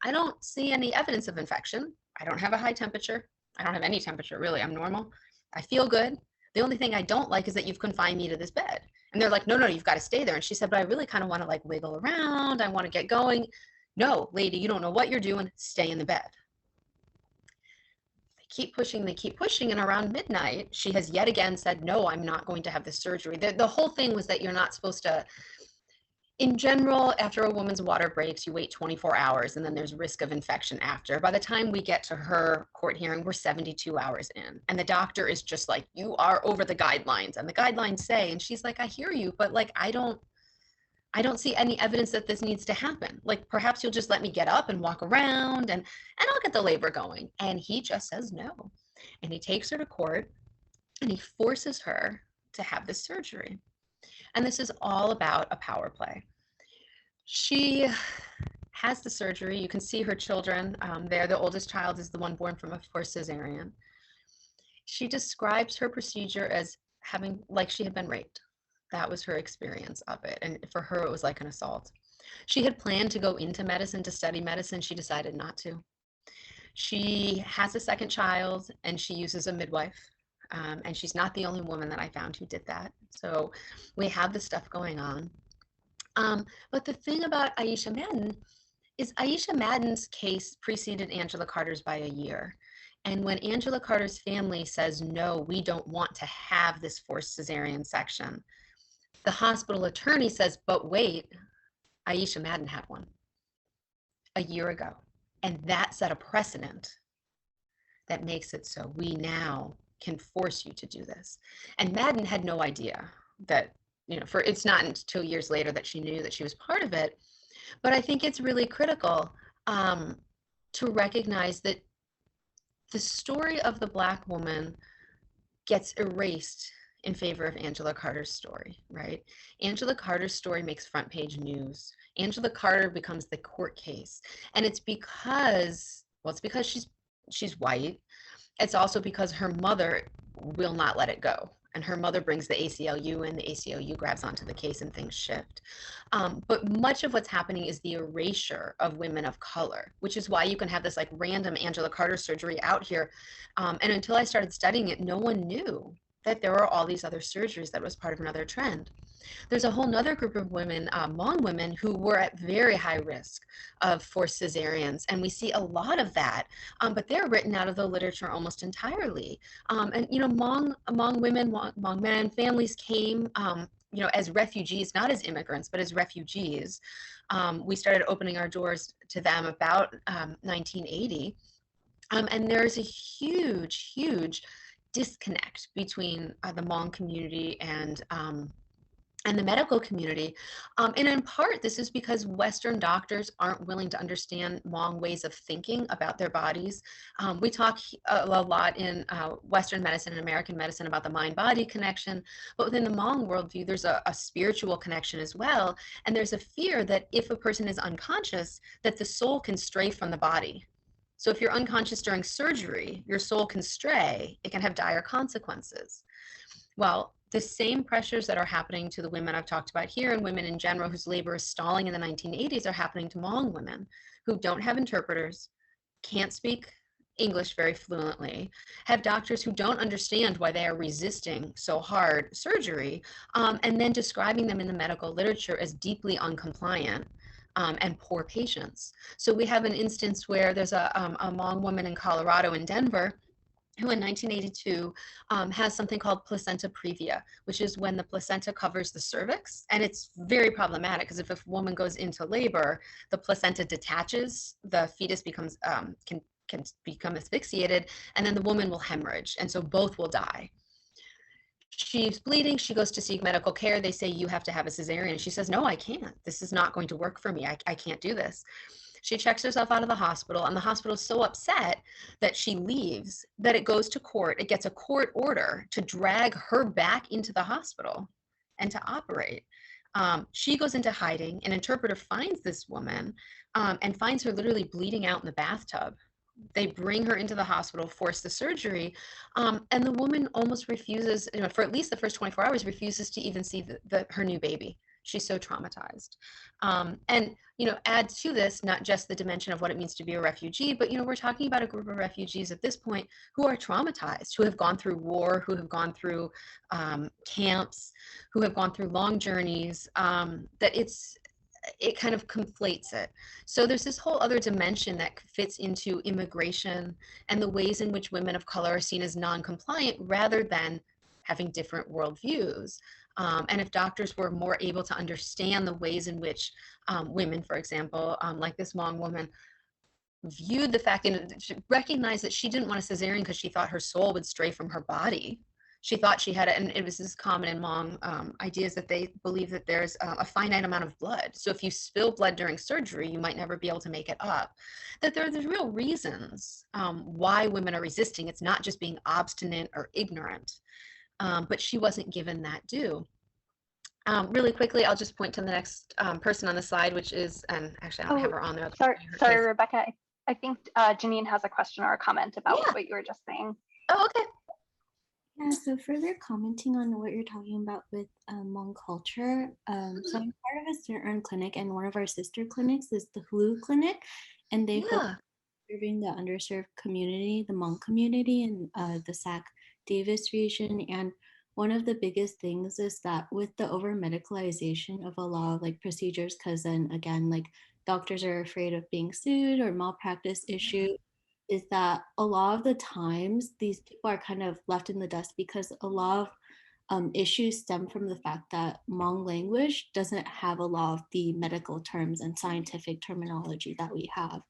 I don't see any evidence of infection. I don't have a high temperature. I don't have any temperature, really. I'm normal. I feel good. The only thing I don't like is that you've confined me to this bed. And they're like, no, you've got to stay there. And she said, but I really kind of want to like wiggle around. I want to get going. No, lady, you don't know what you're doing. Stay in the bed. They keep pushing. And around midnight, she has yet again said, no, I'm not going to have this surgery. The whole thing was that you're not supposed to, in general, after a woman's water breaks, you wait 24 hours and then there's risk of infection after. By the time we get to her court hearing, we're 72 hours in. And the doctor is just like, you are over the guidelines. And the guidelines say, and she's like, I hear you, but like, I don't see any evidence that this needs to happen. Like, perhaps you'll just let me get up and walk around and I'll get the labor going. And he just says no. And he takes her to court and he forces her to have this surgery. And this is all about a power play. She has the surgery. You can see her children there. The oldest child is the one born from a forced cesarean. She describes her procedure as having, like she had been raped. That was her experience of it. And for her, it was like an assault. She had planned to go into medicine, to study medicine. She decided not to. She has a second child and she uses a midwife. And she's not the only woman that I found who did that. So we have this stuff going on. But the thing about Aisha Madden is Aisha Madden's case preceded Angela Carter's by a year. And when Angela Carter's family says, no, we don't want to have this forced cesarean section, the hospital attorney says, but wait, Aisha Madden had one a year ago. And that set a precedent that makes it so we now can force you to do this. And Madden had no idea that, you know, it's not until years later that she knew that she was part of it. But I think it's really critical to recognize that the story of the Black woman gets erased in favor of Angela Carter's story, right? Angela Carter's story makes front page news. Angela Carter becomes the court case. And it's because, well, it's because she's white. It's also because her mother will not let it go. And her mother brings the ACLU in, the ACLU grabs onto the case and things shift. But much of what's happening is the erasure of women of color, which is why you can have this like random Angela Carter surgery out here. And until I started studying it, no one knew that there were all these other surgeries that was part of another trend. There's a whole nother group of women, Hmong women, who were at very high risk of forced cesareans. And we see a lot of that, but they're written out of the literature almost entirely. And, you know, Hmong women, Hmong men, families came, you know, as refugees, not as immigrants, but as refugees. We started opening our doors to them about 1980. And there's a huge, huge disconnect between the Hmong community and the medical community. And in part, this is because Western doctors aren't willing to understand Hmong ways of thinking about their bodies. We talk a lot in Western medicine and American medicine about the mind-body connection, but within the Hmong worldview, there's a spiritual connection as well. And there's a fear that if a person is unconscious, that the soul can stray from the body. So if you're unconscious during surgery, your soul can stray. It can have dire consequences. Well, the same pressures that are happening to the women I've talked about here and women in general whose labor is stalling in the 1980s are happening to Hmong women who don't have interpreters, can't speak English very fluently, have doctors who don't understand why they are resisting so hard surgery, and then describing them in the medical literature as deeply uncompliant and poor patients. So we have an instance where there's a Hmong woman in Colorado, in Denver, who in 1982 has something called Placenta Previa, which is when the placenta covers the cervix. And it's very problematic because if a woman goes into labor, the placenta detaches, the fetus becomes can become asphyxiated, and then the woman will hemorrhage. And so both will die. She's bleeding. She goes to seek medical care. They say, you have to have a cesarean. She says, no, I can't. This is not going to work for me. I can't do this. She checks herself out of the hospital, and the hospital is so upset that she leaves that it goes to court. It gets a court order to drag her back into the hospital and to operate. She goes into hiding. An interpreter finds this woman and finds her literally bleeding out in the bathtub. They bring her into the hospital, force the surgery, and the woman almost refuses, you know, for at least the first 24 hours, refuses to even see her new baby. She's so traumatized. And, you know, add to this, not just the dimension of what it means to be a refugee, but, you know, we're talking about a group of refugees at this point who are traumatized, who have gone through war, who have gone through camps, who have gone through long journeys, that it kind of conflates it. So there's this whole other dimension that fits into immigration and the ways in which women of color are seen as non-compliant rather than having different worldviews. And if doctors were more able to understand the ways in which women, for example, like this Hmong woman, viewed the fact and recognized that she didn't want a cesarean because she thought her soul would stray from her body. She thought she had it, and it was as common in Hmong ideas that they believe that there's a finite amount of blood. So if you spill blood during surgery, you might never be able to make it up. That there's real reasons why women are resisting. It's not just being obstinate or ignorant. But she wasn't given that due. Really quickly, I'll just point to the next person on the slide, which is, and actually I don't have her on there. Sorry, Rebecca. I think Janine has a question or a comment about what you were just saying. Oh, okay. Yeah, so further commenting on what you're talking about with Hmong culture, so I'm part of a Cesarean clinic, and one of our sister clinics is the Hulu clinic, and they focus serving the underserved community, the Hmong community in the Sac Davis region. And one of the biggest things is that with the over medicalization of a lot of like procedures, because then again, like doctors are afraid of being sued or malpractice issue, is that a lot of the times these people are kind of left in the dust because a lot of issues stem from the fact that Hmong language doesn't have a lot of the medical terms and scientific terminology that we have.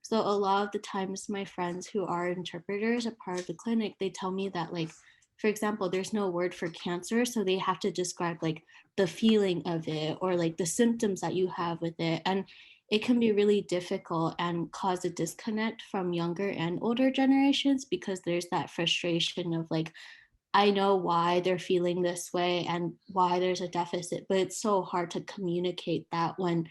So a lot of the times my friends who are interpreters, a part of the clinic, they tell me that, like, for example, there's no word for cancer, so they have to describe like the feeling of it or like the symptoms that you have with it. And it can be really difficult and cause a disconnect from younger and older generations because there's that frustration of like, I know why they're feeling this way and why there's a deficit, but it's so hard to communicate that when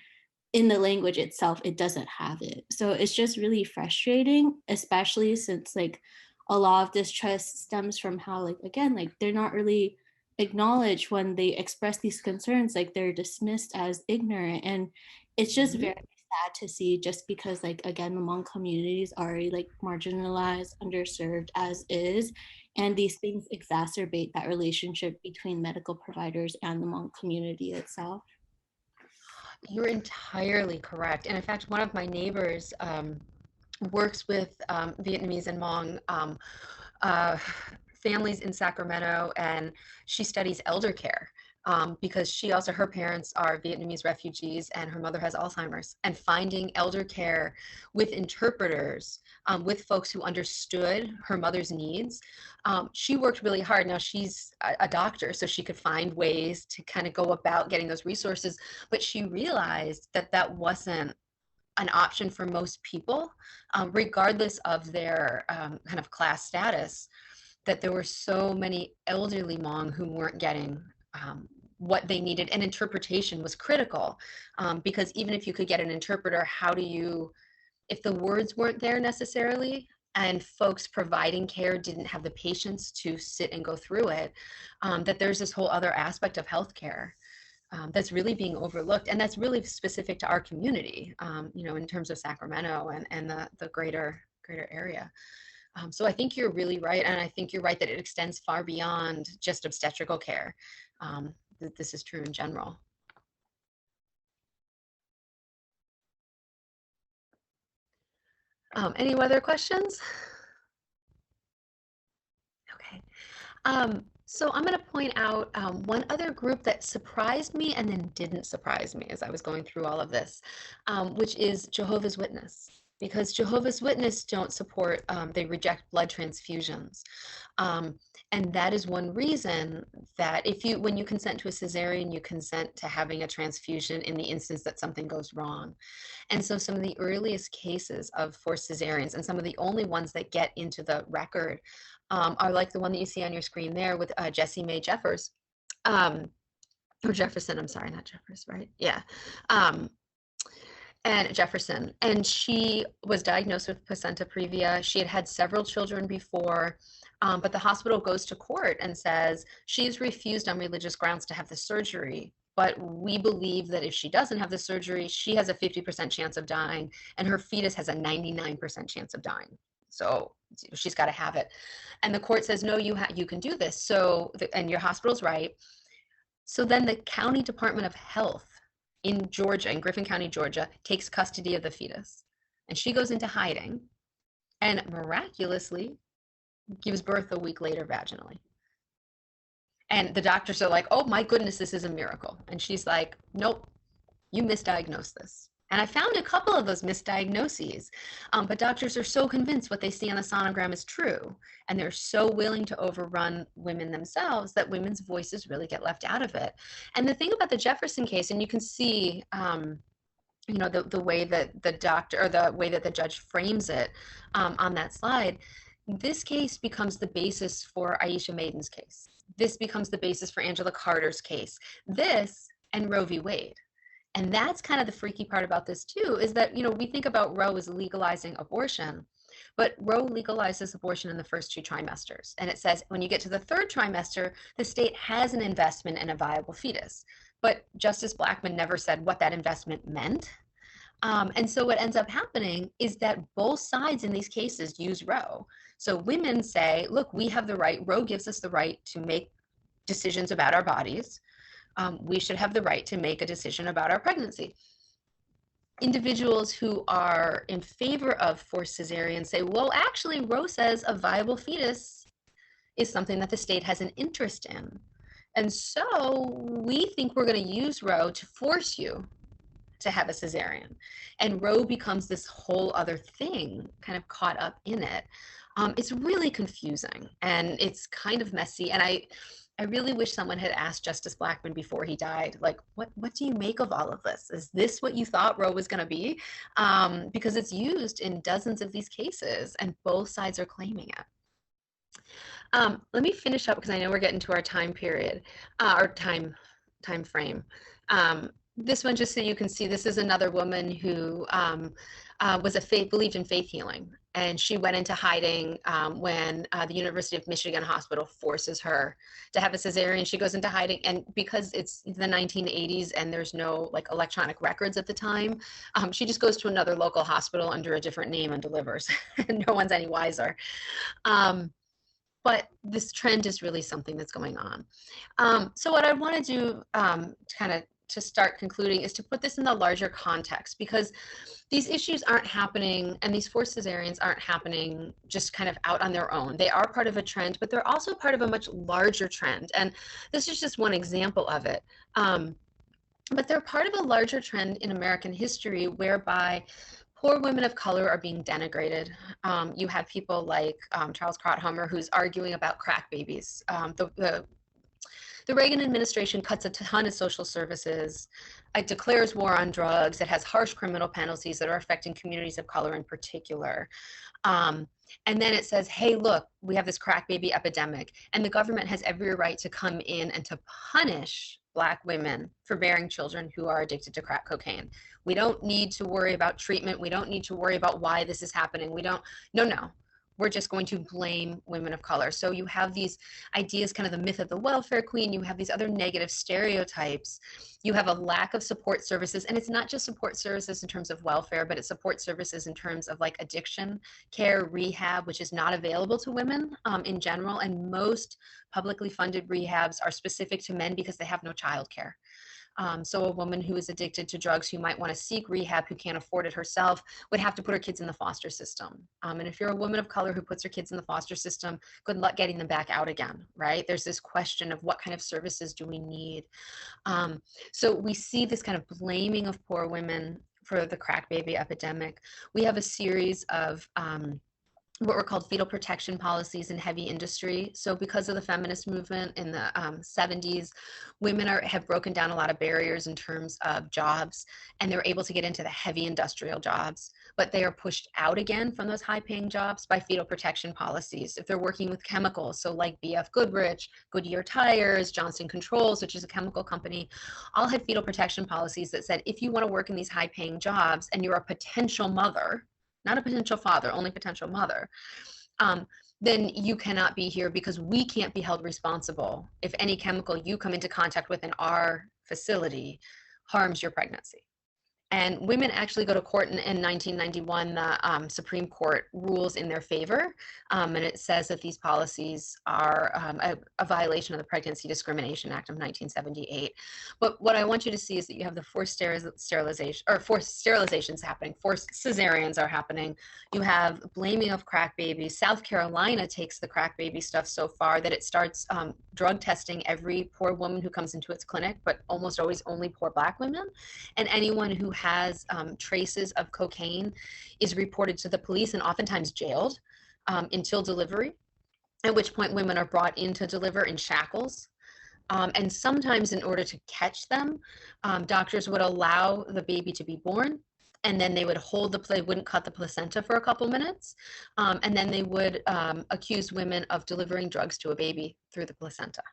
in the language itself, it doesn't have it. So it's just really frustrating, especially since like a lot of distrust stems from how, like, again, like they're not really acknowledged when they express these concerns, like they're dismissed as ignorant. And it's just very sad to see, just because, like, again, the Hmong community is already like marginalized, underserved as is. And these things exacerbate that relationship between medical providers and the Hmong community itself. You're entirely correct. And in fact, one of my neighbors works with Vietnamese and Hmong families in Sacramento, and she studies elder care because her parents are Vietnamese refugees and her mother has Alzheimer's, and finding elder care with interpreters, with folks who understood her mother's needs. She worked really hard. Now she's a doctor, so she could find ways to kind of go about getting those resources, but she realized that that wasn't an option for most people, regardless of their kind of class status, that there were so many elderly Hmong who weren't getting what they needed, and interpretation was critical, because even if you could get an interpreter, if the words weren't there necessarily, and folks providing care didn't have the patience to sit and go through it, that there's this whole other aspect of healthcare that's really being overlooked, and that's really specific to our community, in terms of Sacramento and the greater area. So I think you're really right, and I think you're right that it extends far beyond just obstetrical care. That this is true in general. Any other questions? Okay. So I'm going to point out one other group that surprised me and then didn't surprise me as I was going through all of this, which is Jehovah's Witness. Because Jehovah's Witness don't support, they reject blood transfusions. And that is one reason that when you consent to a cesarean, you consent to having a transfusion in the instance that something goes wrong. And so some of the earliest cases of forced cesareans, and some of the only ones that get into the record, are like the one that you see on your screen there with Jessie Mae Jeffers, or Jefferson, I'm sorry, not Jeffers, right? Yeah. And Jefferson, and she was diagnosed with Placenta Previa. She had had several children before, but the hospital goes to court and says she's refused on religious grounds to have the surgery, but we believe that if she doesn't have the surgery, she has a 50% chance of dying, and her fetus has a 99% chance of dying. So she's got to have it. And the court says, no, you can do this. So, and your hospital's right. So then the County Department of Health in Georgia, in Griffin County, Georgia, takes custody of the fetus. And she goes into hiding and miraculously gives birth a week later vaginally. And the doctors are like, oh my goodness, this is a miracle. And she's like, nope, you misdiagnosed this. And I found a couple of those misdiagnoses, but doctors are so convinced what they see on the sonogram is true, and they're so willing to overrun women themselves that women's voices really get left out of it. And the thing about the Jefferson case, and you can see, the way that the doctor, or the way that the judge frames it on that slide, this case becomes the basis for Aisha Maiden's case. This becomes the basis for Angela Carter's case. This and Roe v. Wade. And that's kind of the freaky part about this too, is that, we think about Roe as legalizing abortion, but Roe legalizes abortion in the first 2 trimesters. And it says when you get to the 3rd trimester, the state has an investment in a viable fetus. But Justice Blackmun never said what that investment meant. And so what ends up happening is that both sides in these cases use Roe. So women say, look, we have the right, Roe gives us the right to make decisions about our bodies. We should have the right to make a decision about our pregnancy. Individuals who are in favor of forced cesarean say, well, actually, Roe says a viable fetus is something that the state has an interest in. And so we think we're going to use Roe to force you to have a cesarean. And Roe becomes this whole other thing kind of caught up in it. It's really confusing and it's kind of messy. And I really wish someone had asked Justice Blackmun before he died, like, what do you make of all of this? Is this what you thought Roe was going to be? Because it's used in dozens of these cases and both sides are claiming it. Let me finish up because I know we're getting to our time period, our time frame. This one, just so you can see, this is another woman who believed in faith healing. And she went into hiding when the University of Michigan Hospital forces her to have a cesarean. She goes into hiding, and because it's the 1980s and there's no electronic records at the time, she just goes to another local hospital under a different name and delivers. And no one's any wiser. but this trend is really something that's going on. So what I want to do to start concluding is to put this in the larger context, because these issues aren't happening, and these forced cesareans aren't happening just kind of out on their own. They are part of a trend, but they're also part of a much larger trend. And this is just one example of it. But they're part of a larger trend in American history whereby poor women of color are being denigrated. You have people like Charles Krauthammer, who's arguing about crack babies. The Reagan administration cuts a ton of social services. It declares war on drugs. It has harsh criminal penalties that are affecting communities of color in particular. And then it says, hey, look, we have this crack baby epidemic, and the government has every right to come in and to punish Black women for bearing children who are addicted to crack cocaine. We don't need to worry about treatment. We don't need to worry about why this is happening. No. We're just going to blame women of color. So you have these ideas, kind of the myth of the welfare queen. You have these other negative stereotypes. You have a lack of support services. And it's not just support services in terms of welfare, but it's support services in terms of like addiction care, rehab, which is not available to women in general. And most publicly funded rehabs are specific to men because they have no childcare. So a woman who is addicted to drugs, who might want to seek rehab, who can't afford it herself, would have to put her kids in the foster system. And if you're a woman of color who puts her kids in the foster system, good luck getting them back out again, right? There's this question of what kind of services do we need? So we see this kind of blaming of poor women for the crack baby epidemic. We have a series of what were called fetal protection policies in heavy industry. So because of the feminist movement in the 70s, women have broken down a lot of barriers in terms of jobs, and they're able to get into the heavy industrial jobs, but they are pushed out again from those high paying jobs by fetal protection policies. If they're working with chemicals, so like BF Goodrich, Goodyear Tires, Johnson Controls, which is a chemical company, all had fetal protection policies that said, if you want to work in these high paying jobs and you're a potential mother, not a potential father, only potential mother, then you cannot be here because we can't be held responsible if any chemical you come into contact with in our facility harms your pregnancy. And women actually go to court in 1991. The Supreme Court rules in their favor, and it says that these policies are a violation of the Pregnancy Discrimination Act of 1978. But what I want you to see is that you have the forced sterilizations happening, forced cesareans are happening. You have blaming of crack babies. South Carolina takes the crack baby stuff so far that it starts drug testing every poor woman who comes into its clinic, but almost always only poor Black women. And anyone who has traces of cocaine is reported to the police and oftentimes jailed until delivery, at which point women are brought in to deliver in shackles. And sometimes in order to catch them, doctors would allow the baby to be born, and then they would they wouldn't cut the placenta for a couple minutes, and then they would accuse women of delivering drugs to a baby through the placenta.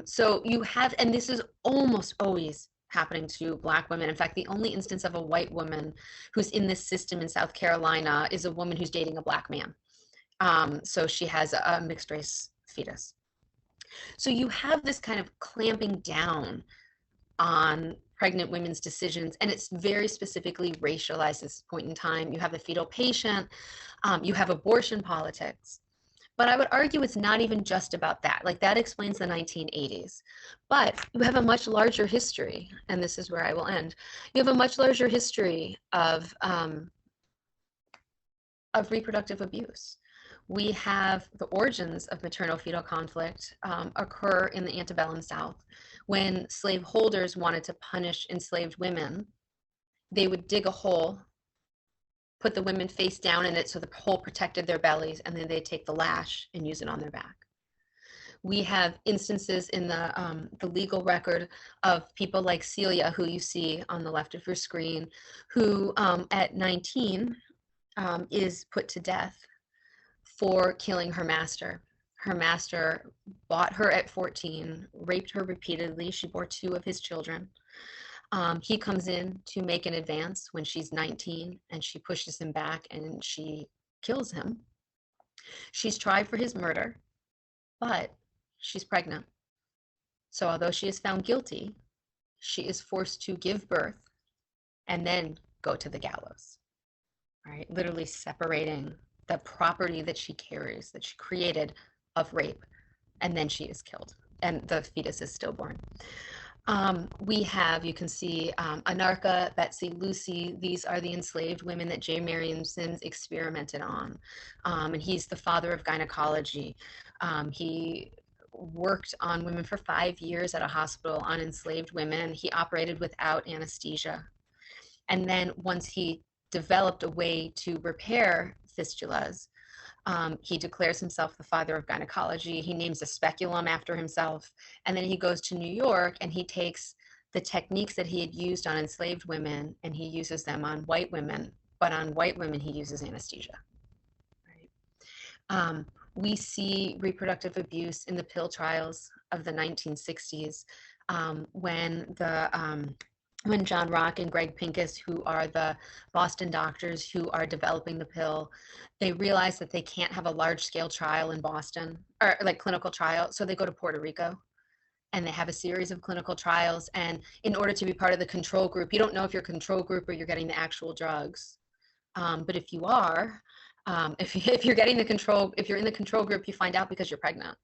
So you have, and this is almost always happening to Black women. In fact, the only instance of a white woman who's in this system in South Carolina is a woman who's dating a Black man. So she has a mixed race fetus. So you have this kind of clamping down on pregnant women's decisions, and it's very specifically racialized at this point in time. You have the fetal patient, you have abortion politics. But I would argue it's not even just about that. Like, that explains the 1980s. But you have a much larger history, and this is where I will end. You have a much larger history of reproductive abuse. We have the origins of maternal-fetal conflict occur in the antebellum South. When slaveholders wanted to punish enslaved women, they would dig a hole, put the women face down in it so the hole protected their bellies, and then they take the lash and use it on their back. We have instances in the legal record of people like Celia, who you see on the left of your screen, who at 19 is put to death for killing her master. Her master bought her at 14, raped her repeatedly. She bore 2 of his children. He comes in to make an advance when she's 19, and she pushes him back and she kills him. She's tried for his murder, but she's pregnant. So although she is found guilty, she is forced to give birth and then go to the gallows, right? Literally separating the property that she carries, that she created of rape, and then she is killed, and the fetus is stillborn. We have, you can see Anarcha, Betsy, Lucy. These are the enslaved women that J. Marion Sims experimented on. And he's the father of gynecology. He worked on women for 5 years at a hospital on enslaved women. He operated without anesthesia. And then once he developed a way to repair fistulas, he declares himself the father of gynecology. He names a speculum after himself. And then he goes to New York and he takes the techniques that he had used on enslaved women and he uses them on white women. But on white women, he uses anesthesia. Right? We see reproductive abuse in the pill trials of the 1960s when John Rock and Greg Pincus, who are the Boston doctors who are developing the pill, they realize that they can't have a large-scale trial in Boston, or like clinical trial, so they go to Puerto Rico and they have a series of clinical trials. And in order to be part of the control group, you don't know if you're control group or you're getting the actual drugs. But if you are, if you're getting the control, if you're in the control group, you find out because you're pregnant.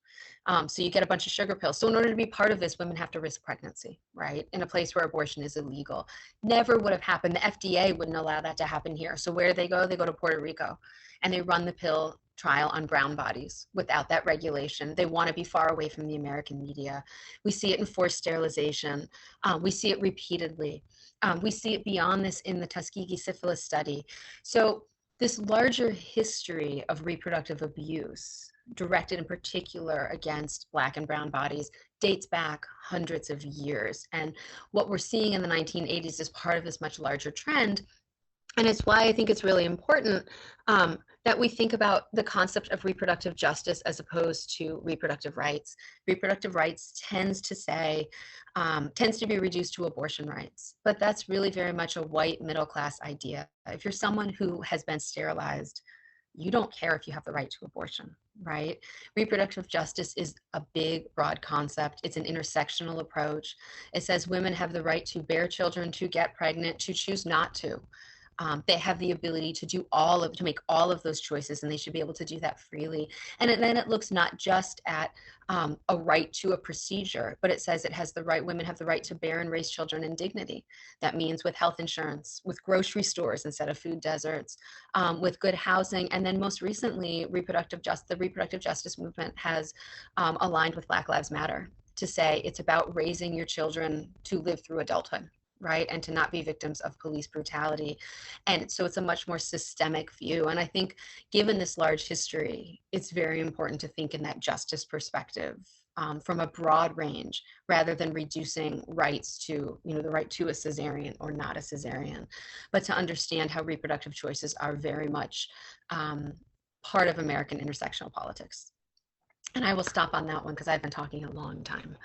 So you get a bunch of sugar pills. So in order to be part of this, women have to risk pregnancy, right? In a place where abortion is illegal. Never would have happened. The FDA wouldn't allow that to happen here. So where do they go? They go to Puerto Rico and they run the pill trial on brown bodies without that regulation. They want to be far away from the American media. We see it in forced sterilization. We see it repeatedly. We see it beyond this in the Tuskegee syphilis study. So this larger history of reproductive abuse directed in particular against Black and brown bodies dates back hundreds of years. And what we're seeing in the 1980s is part of this much larger trend. And it's why I think it's really important that we think about the concept of reproductive justice as opposed to reproductive rights. Reproductive rights tends to be reduced to abortion rights, but that's really very much a white middle class idea. If you're someone who has been sterilized, you don't care if you have the right to abortion, right? Reproductive justice is a big, broad concept. It's an intersectional approach. It says women have the right to bear children, to get pregnant, to choose not to. They have the ability to make all of those choices, and they should be able to do that freely. And then it looks not just at a right to a procedure, but it says women have the right to bear and raise children in dignity. That means with health insurance, with grocery stores instead of food deserts, with good housing. And then most recently, the reproductive justice movement has aligned with Black Lives Matter to say it's about raising your children to live through adulthood, right? And to not be victims of police brutality. And so it's a much more systemic view. And I think given this large history, it's very important to think in that justice perspective from a broad range, rather than reducing rights to, the right to a cesarean or not a cesarean, but to understand how reproductive choices are very much part of American intersectional politics. And I will stop on that one because I've been talking a long time.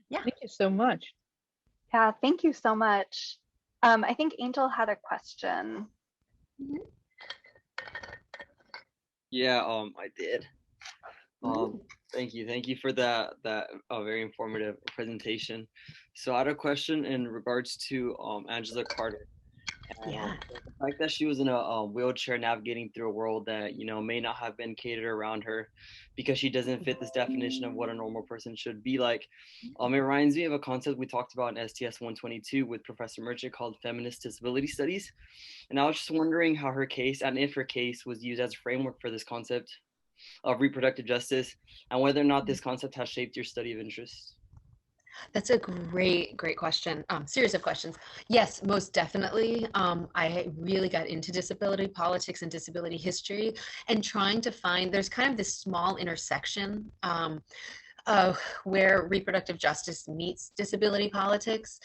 Yeah. Thank you so much. Yeah, thank you so much. I think Angel had a question. Yeah, I did. Thank you for that very informative presentation. So I had a question in regards to Angela Carter. Yeah. The fact that she was in a wheelchair navigating through a world that may not have been catered around her because she doesn't fit this definition of what a normal person should be like. It reminds me of a concept we talked about in STS 122 with Professor Merchant called feminist disability studies. And I was just wondering how her case, and if her case, was used as a framework for this concept of reproductive justice, and whether or not this concept has shaped your study of interest. That's a great question. Series of questions. Yes, most definitely. I really got into disability politics and disability history and trying to find, there's kind of this small intersection where reproductive justice meets disability politics.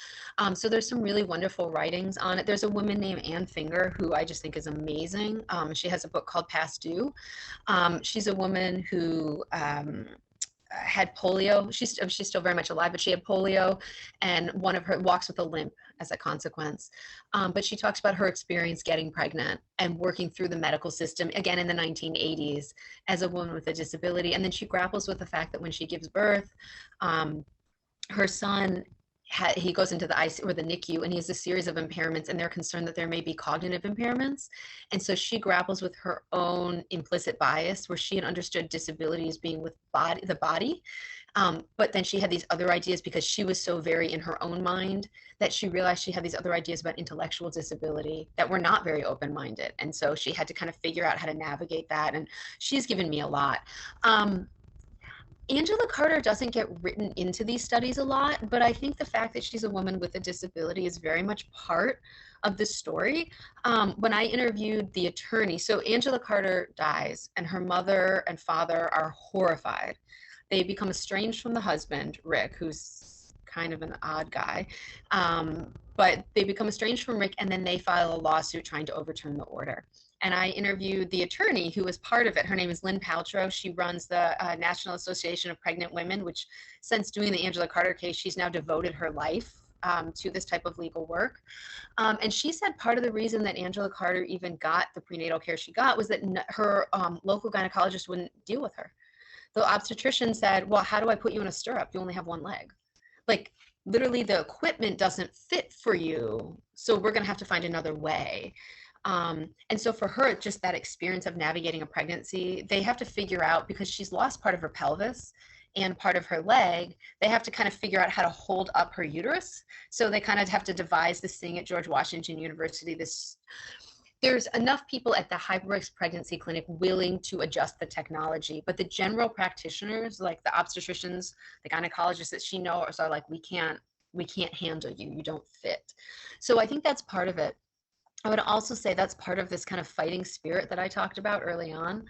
So there's some really wonderful writings on it. There's a woman named Ann Finger who I just think is amazing. She has a book called Past Due. She's a woman who had polio. She's still very much alive, but she had polio, and one of her walks with a limp as a consequence. But she talks about her experience getting pregnant and working through the medical system, again in the 1980s, as a woman with a disability. And then she grapples with the fact that when she gives birth, her son he goes into the ICU or the NICU, and he has a series of impairments, and they're concerned that there may be cognitive impairments. And so she grapples with her own implicit bias, where she had understood disability as being with the body. But then she had these other ideas because she was so very in her own mind that she realized she had these other ideas about intellectual disability that were not very open-minded. And so she had to kind of figure out how to navigate that. And she's given me a lot. Angela Carter doesn't get written into these studies a lot, but I think the fact that she's a woman with a disability is very much part of the story. When I interviewed the attorney, so Angela Carter dies, and her mother and father are horrified. They become estranged from the husband, Rick, who's kind of an odd guy, but they become estranged from Rick, and then they file a lawsuit trying to overturn the order. And I interviewed the attorney who was part of it. Her name is Lynn Paltrow. She runs the National Association of Pregnant Women, which since doing the Angela Carter case, she's now devoted her life to this type of legal work. And she said part of the reason that Angela Carter even got the prenatal care she got was that her local gynecologist wouldn't deal with her. The obstetrician said, well, how do I put you in a stirrup? You only have one leg. Like, literally the equipment doesn't fit for you, so we're going to have to find another way. And so for her, just that experience of navigating a pregnancy, they have to figure out, because she's lost part of her pelvis and part of her leg, they have to kind of figure out how to hold up her uterus. So they kind of have to devise this thing at George Washington University. There's enough people at the high-risk pregnancy clinic willing to adjust the technology, but the general practitioners, like the obstetricians, the gynecologists that she knows, are like, we can't handle you. You don't fit. So I think that's part of it. I would also say that's part of this kind of fighting spirit that I talked about early on.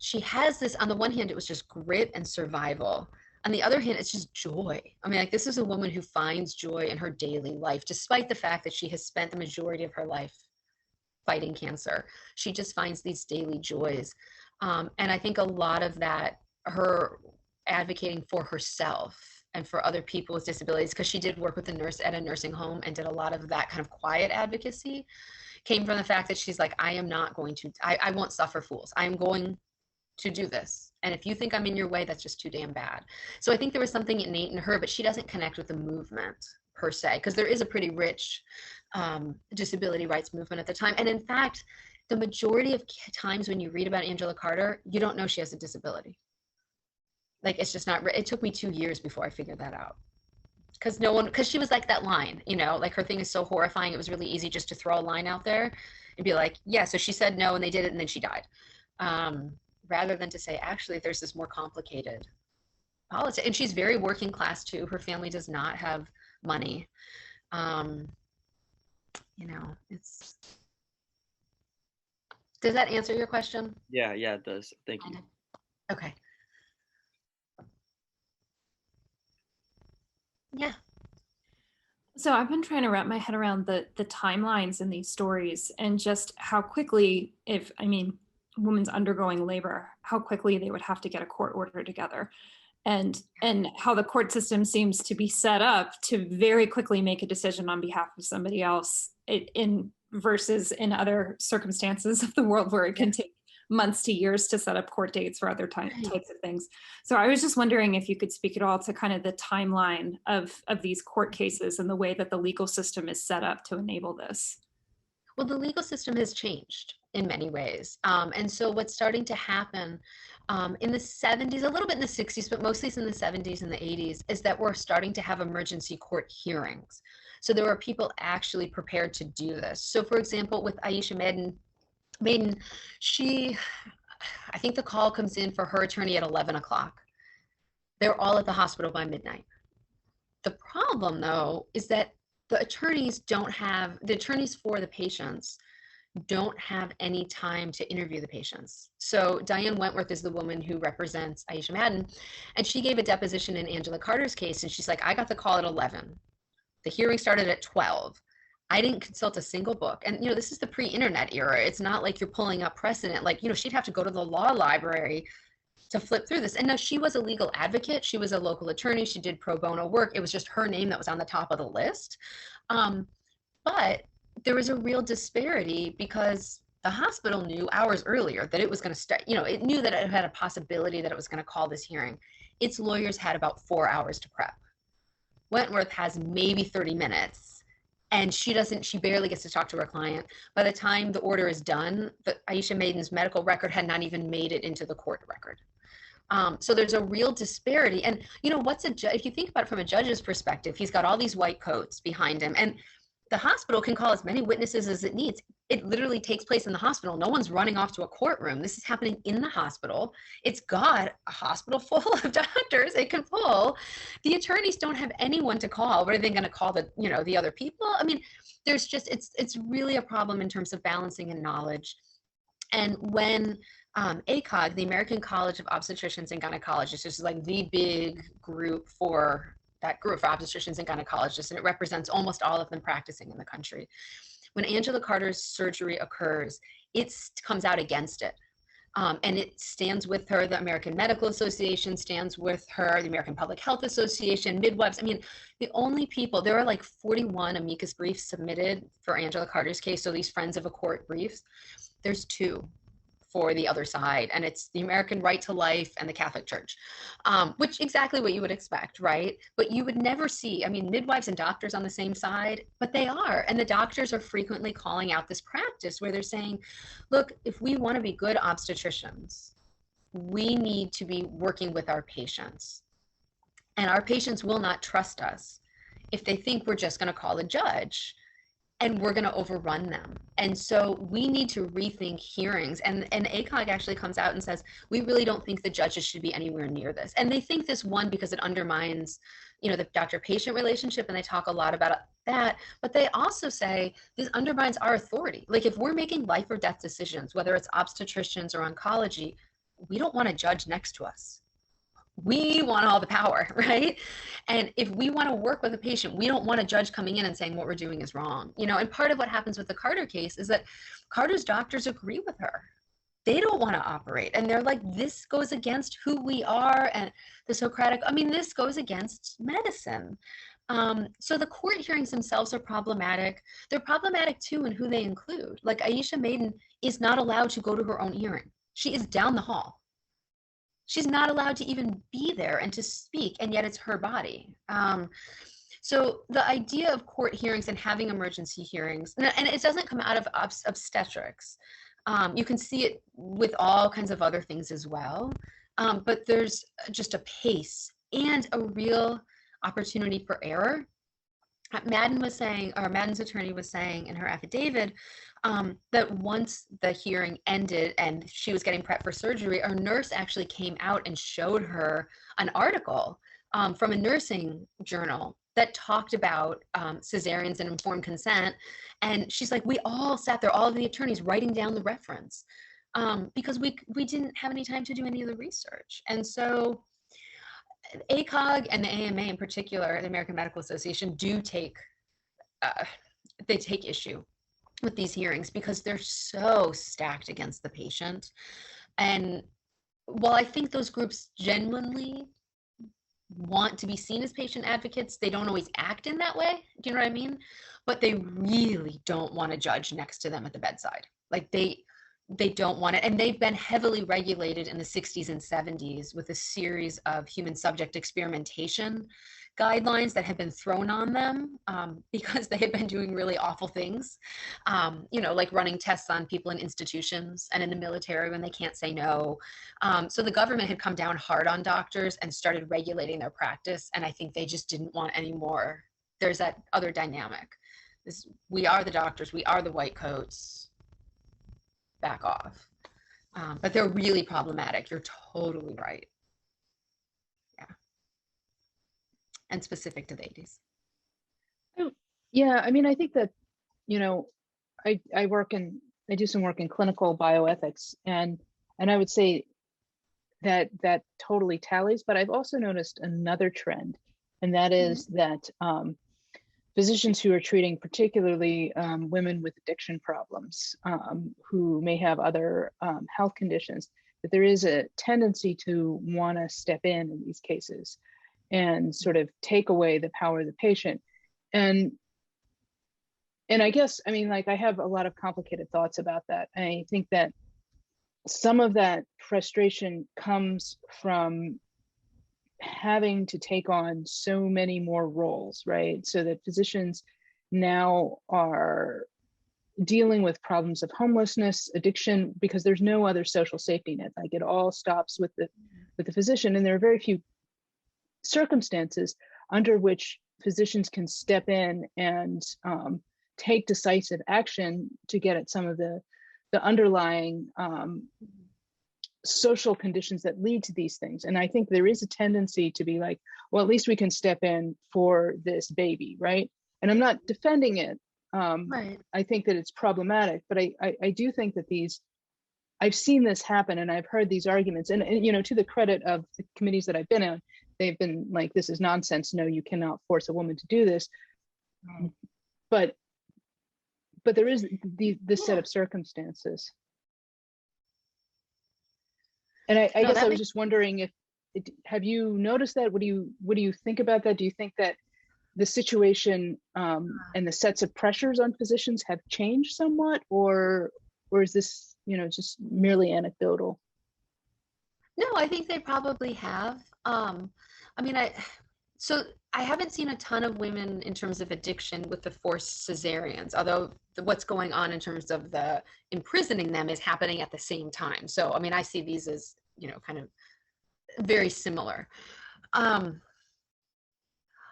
She has this, on the one hand, it was just grit and survival. On the other hand, it's just joy. I mean, like, this is a woman who finds joy in her daily life, despite the fact that she has spent the majority of her life fighting cancer. She just finds these daily joys. And I think a lot of that, her advocating for herself and for other people with disabilities, because she did work with a nurse at a nursing home and did a lot of that kind of quiet advocacy, came from the fact that she's like, I won't suffer fools. I'm going to do this. And if you think I'm in your way, that's just too damn bad. So I think there was something innate in her, but she doesn't connect with the movement per se, because there is a pretty rich disability rights movement at the time. And in fact, the majority of times when you read about Angela Carter, you don't know she has a disability. Like, it's just not, it took me 2 years before I figured that out. Because she was like that line, you know, like, her thing is so horrifying. It was really easy just to throw a line out there and be like, yeah, so she said no and they did it and then she died. Rather than to say, actually, there's this more complicated politics. And she's very working class too. Her family does not have money. You know, does that answer your question? Yeah, it does. Thank you. Okay. Yeah. So I've been trying to wrap my head around the timelines in these stories, and just how quickly, a woman's undergoing labor, how quickly they would have to get a court order together, and how the court system seems to be set up to very quickly make a decision on behalf of somebody else, versus in other circumstances of the world where it can take months to years to set up court dates for other types of things. So I was just wondering if you could speak at all to kind of the timeline of these court cases and the way that the legal system is set up to enable this. Well, the legal system has changed in many ways. And so what's starting to happen in the 70s, a little bit in the 60s, but mostly it's in the 70s and the 80s, is that we're starting to have emergency court hearings. So there are people actually prepared to do this. So for example, with Aisha Madden, I think the call comes in for her attorney at 11 o'clock. They're all at the hospital by midnight. The problem, though, is that the attorneys for the patients don't have any time to interview the patients. So Diane Wentworth is the woman who represents Aisha Madden, and she gave a deposition in Angela Carter's case, and she's like, I got the call at 11. The hearing started at 12. I didn't consult a single book. And, this is the pre-internet era. It's not like you're pulling up precedent. Like, she'd have to go to the law library to flip through this. And no, she was a legal advocate. She was a local attorney. She did pro bono work. It was just her name that was on the top of the list. But there was a real disparity because the hospital knew hours earlier that it was going to start, it knew that it had a possibility that it was going to call this hearing. Its lawyers had about 4 hours to prep. Wentworth has maybe 30 minutes, and she barely gets to talk to her client. By the time the order is done, the Aisha Maiden's medical record had not even made it into the court record. So there's a real disparity. And if you think about it from a judge's perspective, he's got all these white coats behind him, and the hospital can call as many witnesses as it needs. It literally takes place in the hospital. No one's running off to a courtroom. This is happening in the hospital. It's got a hospital full of doctors it can pull. The attorneys don't have anyone to call. What are they going to call the other people? I mean, there's just, it's really a problem in terms of balancing and knowledge. And when ACOG, the American College of Obstetricians and Gynecologists, is like the big group for obstetricians and gynecologists, and it represents almost all of them practicing in the country. When Angela Carter's surgery occurs, it comes out against it. And it stands with her. The American Medical Association stands with her, the American Public Health Association, midwives. I mean, the only people, there are like 41 amicus briefs submitted for Angela Carter's case. So these friends of a court briefs, there's 2 for the other side, and it's the American Right to Life and the Catholic Church, which exactly what you would expect, right? But you would never see, I mean, midwives and doctors on the same side, but they are. And the doctors are frequently calling out this practice where they're saying, look, if we want to be good obstetricians, we need to be working with our patients. And our patients will not trust us if they think we're just going to call a judge and we're going to overrun them. And so we need to rethink hearings. And ACOG actually comes out and says, we really don't think the judges should be anywhere near this. And they think this, one, because it undermines, the doctor-patient relationship, and they talk a lot about that. But they also say this undermines our authority. Like, if we're making life or death decisions, whether it's obstetricians or oncology, we don't want a judge next to us. We want all the power, right? And if we want to work with a patient, we don't want a judge coming in and saying what we're doing is wrong. And part of what happens with the Carter case is that Carter's doctors agree with her. They don't want to operate. And they're like, this goes against who we are. And the Socratic, this goes against medicine. So the court hearings themselves are problematic. They're problematic too in who they include. Like, Aisha Maiden is not allowed to go to her own hearing. She is down the hall. She's not allowed to even be there and to speak, and yet it's her body. So the idea of court hearings and having emergency hearings, and it doesn't come out of obstetrics. You can see it with all kinds of other things as well. But there's just a pace and a real opportunity for error. Madden's attorney was saying in her affidavit that once the hearing ended and she was getting prepped for surgery, our nurse actually came out and showed her an article from a nursing journal that talked about cesareans and informed consent. And she's like, we all sat there, all of the attorneys, writing down the reference because we didn't have any time to do any of the research. And so ACOG and the AMA in particular, the American Medical Association, do take issue with these hearings because they're so stacked against the patient. And while I think those groups genuinely want to be seen as patient advocates, they don't always act in that way. Do you know what I mean? But they really don't want a judge next to them at the bedside. Like, they don't want it. And they've been heavily regulated in the 60s and 70s with a series of human subject experimentation guidelines that have been thrown on them because they had been doing really awful things, like running tests on people in institutions and in the military when they can't say no. So the government had come down hard on doctors and started regulating their practice. And I think they just didn't want any more. There's that other dynamic. We are the doctors. We are the white coats. Back off. But they're really problematic. You're totally right. Yeah. And specific to the 80s. Yeah, I think that, I do some work in clinical bioethics, and I would say that totally tallies, but I've also noticed another trend, and that is that physicians who are treating particularly women with addiction problems, who may have other health conditions, that there is a tendency to want to step in these cases and sort of take away the power of the patient. And I guess, I have a lot of complicated thoughts about that. I think that some of that frustration comes from having to take on so many more roles, right? So that physicians now are dealing with problems of homelessness, addiction, because there's no other social safety net. Like it all stops with the physician, and there are very few circumstances under which physicians can step in and take decisive action to get at some of the underlying social conditions that lead to these things. And I think there is a tendency to be like, well, at least we can step in for this baby, right? And I'm not defending it. Right. I think that it's problematic, but I do think that I've seen this happen, and I've heard these arguments, and to the credit of the committees that I've been on, they've been like, this is nonsense. No, you cannot force a woman to do this. But there is this set of circumstances. And I guess I was just wondering have you noticed that? What do you think about that? Do you think that the situation and the sets of pressures on physicians have changed somewhat, or is this, just merely anecdotal? No, I think they probably have. So I haven't seen a ton of women in terms of addiction with the forced cesareans, although what's going on in terms of the imprisoning them is happening at the same time. So, I see these as, kind of very similar.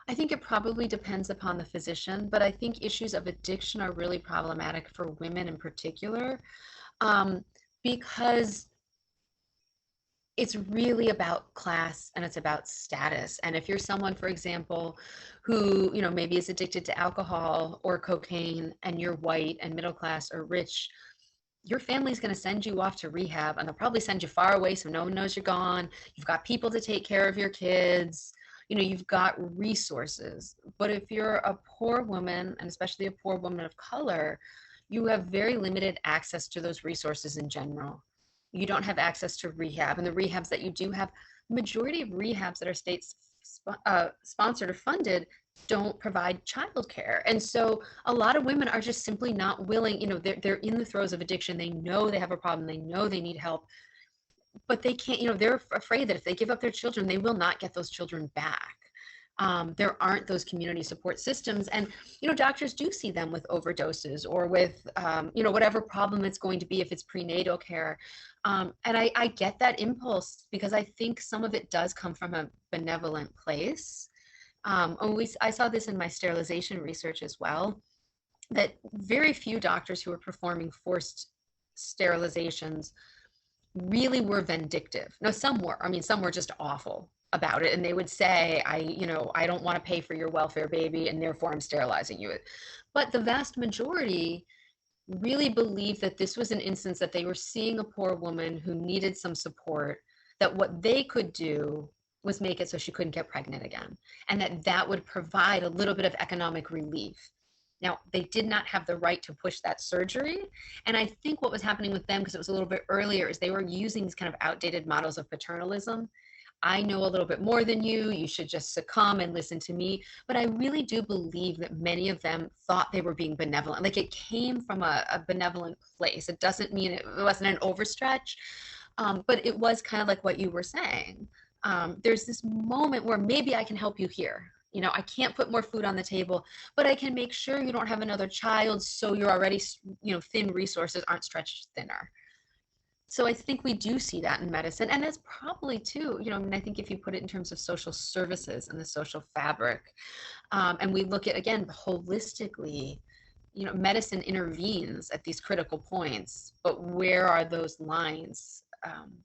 I think it probably depends upon the physician, but I think issues of addiction are really problematic for women in particular, because it's really about class and it's about status. And if you're someone, for example, who, maybe is addicted to alcohol or cocaine, and you're white and middle class or rich, your family's going to send you off to rehab, and they'll probably send you far away so no one knows you're gone. You've got people to take care of your kids. You've got resources. But if you're a poor woman, and especially a poor woman of color, you have very limited access to those resources in general. You don't have access to rehab, and the rehabs that you do have, majority of rehabs that are state sponsored or funded don't provide childcare. And so a lot of women are just simply not willing, they're in the throes of addiction. They know they have a problem. They know they need help, but they can't, they're afraid that if they give up their children, they will not get those children back. There aren't those community support systems. And, doctors do see them with overdoses or with, whatever problem it's going to be if it's prenatal care. And I get that impulse, because I think some of it does come from a benevolent place. I saw this in my sterilization research as well, that very few doctors who were performing forced sterilizations really were vindictive. No, some were. Some were just awful about it, and they would say, I don't want to pay for your welfare, baby, and therefore I'm sterilizing you. But the vast majority really believed that this was an instance that they were seeing a poor woman who needed some support, that what they could do was make it so she couldn't get pregnant again, and that would provide a little bit of economic relief. Now, they did not have the right to push that surgery. And I think what was happening with them, because it was a little bit earlier, is they were using these kind of outdated models of paternalism. I know a little bit more than you. You should just succumb and listen to me. But I really do believe that many of them thought they were being benevolent. Like, it came from a benevolent place. It doesn't mean it wasn't an overstretch, but it was kind of like what you were saying. There's this moment where maybe I can help you here. I can't put more food on the table, but I can make sure you don't have another child, so you're already, thin resources aren't stretched thinner. So I think we do see that in medicine, and that's probably too, I think if you put it in terms of social services and the social fabric, and we look at, again, holistically, medicine intervenes at these critical points, but where are those lines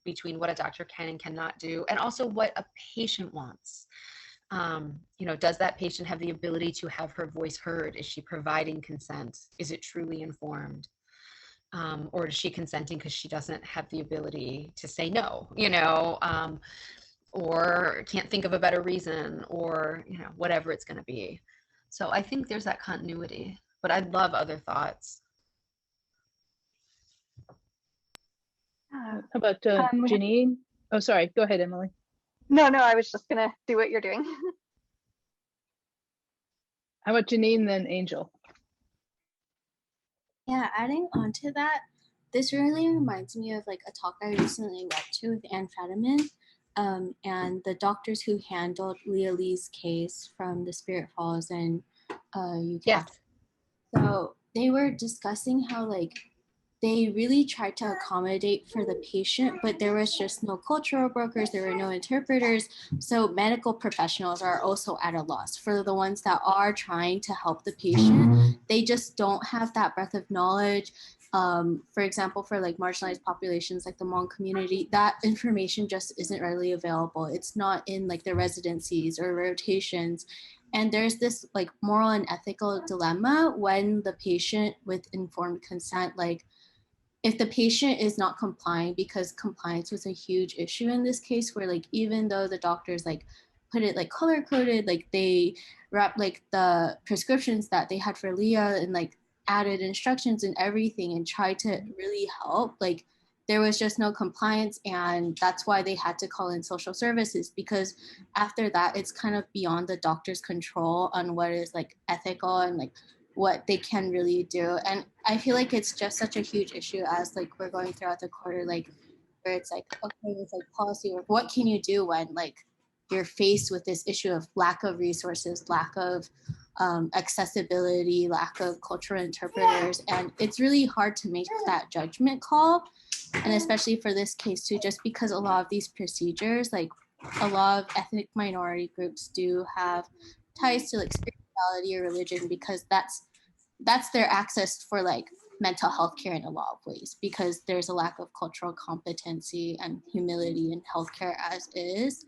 between what a doctor can and cannot do, and also what a patient wants? Does that patient have the ability to have her voice heard? Is she providing consent? Is it truly informed? Or is she consenting because she doesn't have the ability to say no, or can't think of a better reason, or, whatever it's going to be. So I think there's that continuity, but I'd love other thoughts. How about Janine? Oh, sorry. Go ahead, Emily. No, I was just going to do what you're doing. How about Janine, then Angel? Yeah, adding on to that, this really reminds me of like a talk I recently went to with Ann Fadiman, and the doctors who handled Leah Lee's case from the Spirit Falls and UK. Yes. So they were discussing how like they really tried to accommodate for the patient, but there was just no cultural brokers, there were no interpreters. So medical professionals are also at a loss for the ones that are trying to help the patient. They just don't have that breadth of knowledge. For example, for like marginalized populations like the Hmong community, that information just isn't readily available. It's not in like their residencies or rotations. And there's this like moral and ethical dilemma when the patient with informed consent, like if the patient is not complying, because compliance was a huge issue in this case, where like even though the doctors like put it like color coded, like they wrapped like the prescriptions that they had for Leah and like added instructions and everything and tried to really help, like there was just no compliance. And that's why they had to call in social services, because after that it's kind of beyond the doctor's control on what is like ethical and like what they can really do. And I feel like it's just such a huge issue as like we're going throughout the quarter, like where it's like, okay, it's like policy work. What can you do when like you're faced with this issue of lack of resources, lack of accessibility, lack of cultural interpreters? And it's really hard to make that judgment call. And especially for this case too, just because a lot of these procedures, like a lot of ethnic minority groups do have ties to like spirituality or religion, because that's their access for like mental health care in a lot of ways, because there's a lack of cultural competency and humility in healthcare as is.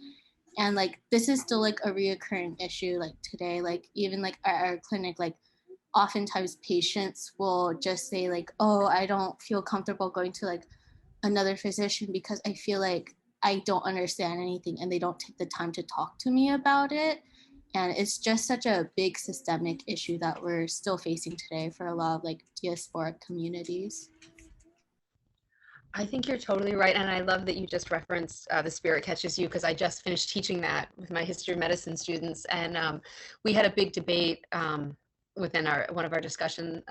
And like this is still like a reoccurring issue like today, like even like our clinic, like oftentimes patients will just say like, oh, I don't feel comfortable going to like another physician because I feel like I don't understand anything, and they don't take the time to talk to me about it. And it's just such a big systemic issue that we're still facing today for a lot of like diasporic communities. I think you're totally right. And I love that you just referenced The Spirit Catches You, because I just finished teaching that with my history of medicine students. And we had a big debate within one of our discussion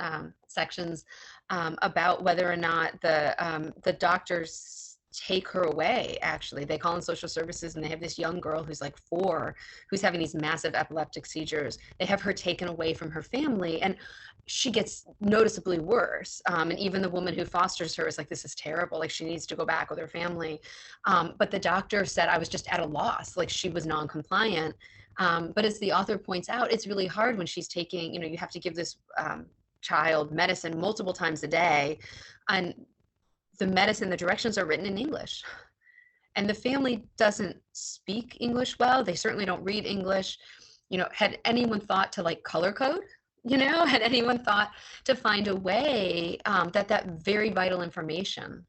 sections about whether or not the doctors take her away. Actually, they call in social services and they have this young girl who's like 4 who's having these massive epileptic seizures. They have her taken away from her family, and she gets noticeably worse. And even the woman who fosters her is like, this is terrible, like she needs to go back with her family. But the doctor said I was just at a loss, like she was non-compliant. But as the author points out, it's really hard when she's taking, you have to give this child medicine multiple times a day, and the medicine, the directions are written in English, and the family doesn't speak English well. They certainly don't read English. Had anyone thought to like color code? Had anyone thought to find a way that very vital information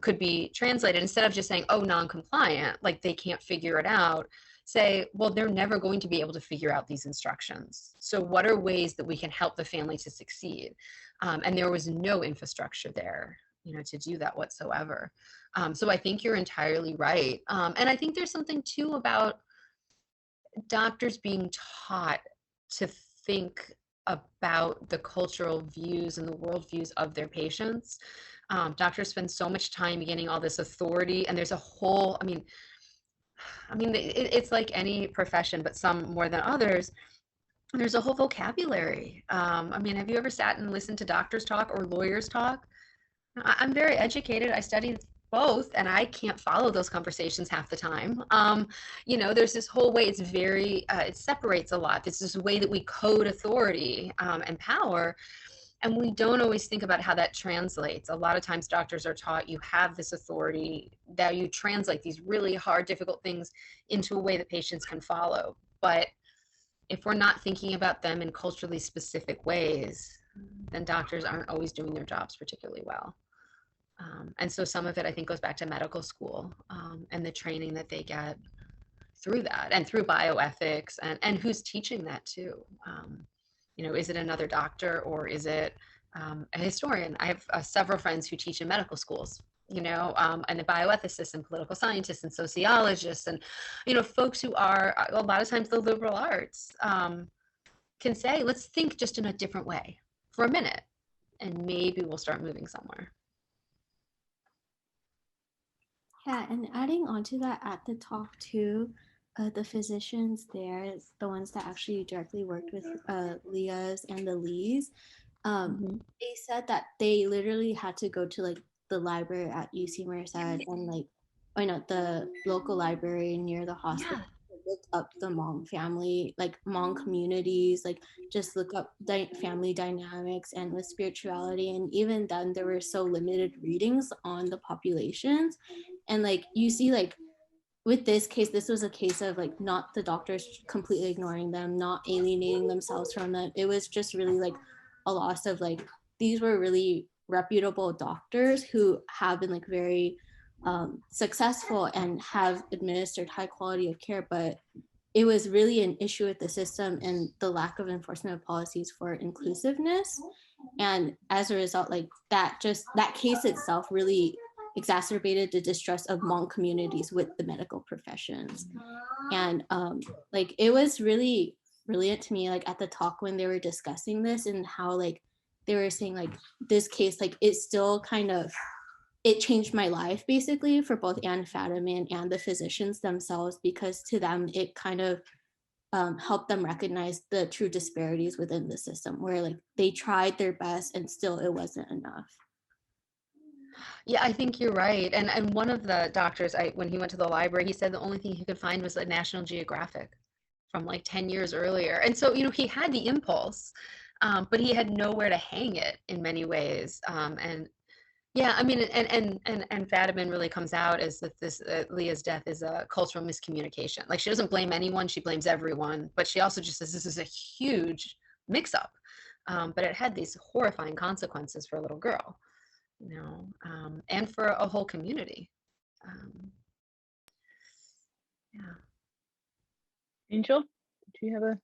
could be translated, instead of just saying, oh, non-compliant, like they can't figure it out? Say, well, they're never going to be able to figure out these instructions. So what are ways that we can help the family to succeed? And there was no infrastructure there, to do that whatsoever. So I think you're entirely right. And I think there's something too about doctors being taught to think about the cultural views and the worldviews of their patients. Doctors spend so much time getting all this authority, and there's a whole, it's like any profession, but some more than others. There's a whole vocabulary. Have you ever sat and listened to doctors talk or lawyers talk? I'm very educated. I studied both, and I can't follow those conversations half the time. There's this whole way, it's very, it separates a lot. It's this way that we code authority and power, and we don't always think about how that translates. A lot of times doctors are taught you have this authority, that you translate these really hard, difficult things into a way that patients can follow. But if we're not thinking about them in culturally specific ways, then doctors aren't always doing their jobs particularly well. And so some of it, I think, goes back to medical school and the training that they get through that, and through bioethics, and who's teaching that too. Is it another doctor, or is it a historian? I have several friends who teach in medical schools, and the bioethicists and political scientists and sociologists, and, folks who are a lot of times the liberal arts can say, let's think just in a different way for a minute, and maybe we'll start moving somewhere. Yeah, and adding on to that, at the talk too, the physicians there, the ones that actually directly worked with Leah's and the Lees, they said that they literally had to go to like the library at UC Merced and like, or not the local library near the hospital. Look up the Hmong family, like Hmong communities, like just look up family dynamics and with spirituality. And even then, there were so limited readings on the populations. And like you see, like with this case, this was a case of like not the doctors completely ignoring them, not alienating themselves from them. It was just really like a loss of like, these were really reputable doctors who have been like very successful and have administered high quality of care, but it was really an issue with the system and the lack of enforcement of policies for inclusiveness. And as a result, like that case itself really exacerbated the distrust of Hmong communities with the medical professions. And like it was really brilliant to me, like at the talk when they were discussing this and how like they were saying like this case, like it still kind of, it changed my life basically for both Anne Fadiman and the physicians themselves, because to them it kind of helped them recognize the true disparities within the system where like they tried their best and still it wasn't enough. Yeah, I think you're right. And one of the doctors, when he went to the library, he said the only thing he could find was a National Geographic from like 10 years earlier. And so, you know, he had the impulse, but he had nowhere to hang it in many ways. And yeah, I mean, and Fadiman really comes out as that this Leah's death is a cultural miscommunication. Like she doesn't blame anyone, she blames everyone, but she also just says this is a huge mix-up. But it had these horrifying consequences for a little girl, you know, and for a whole community. Yeah. Angel, do you have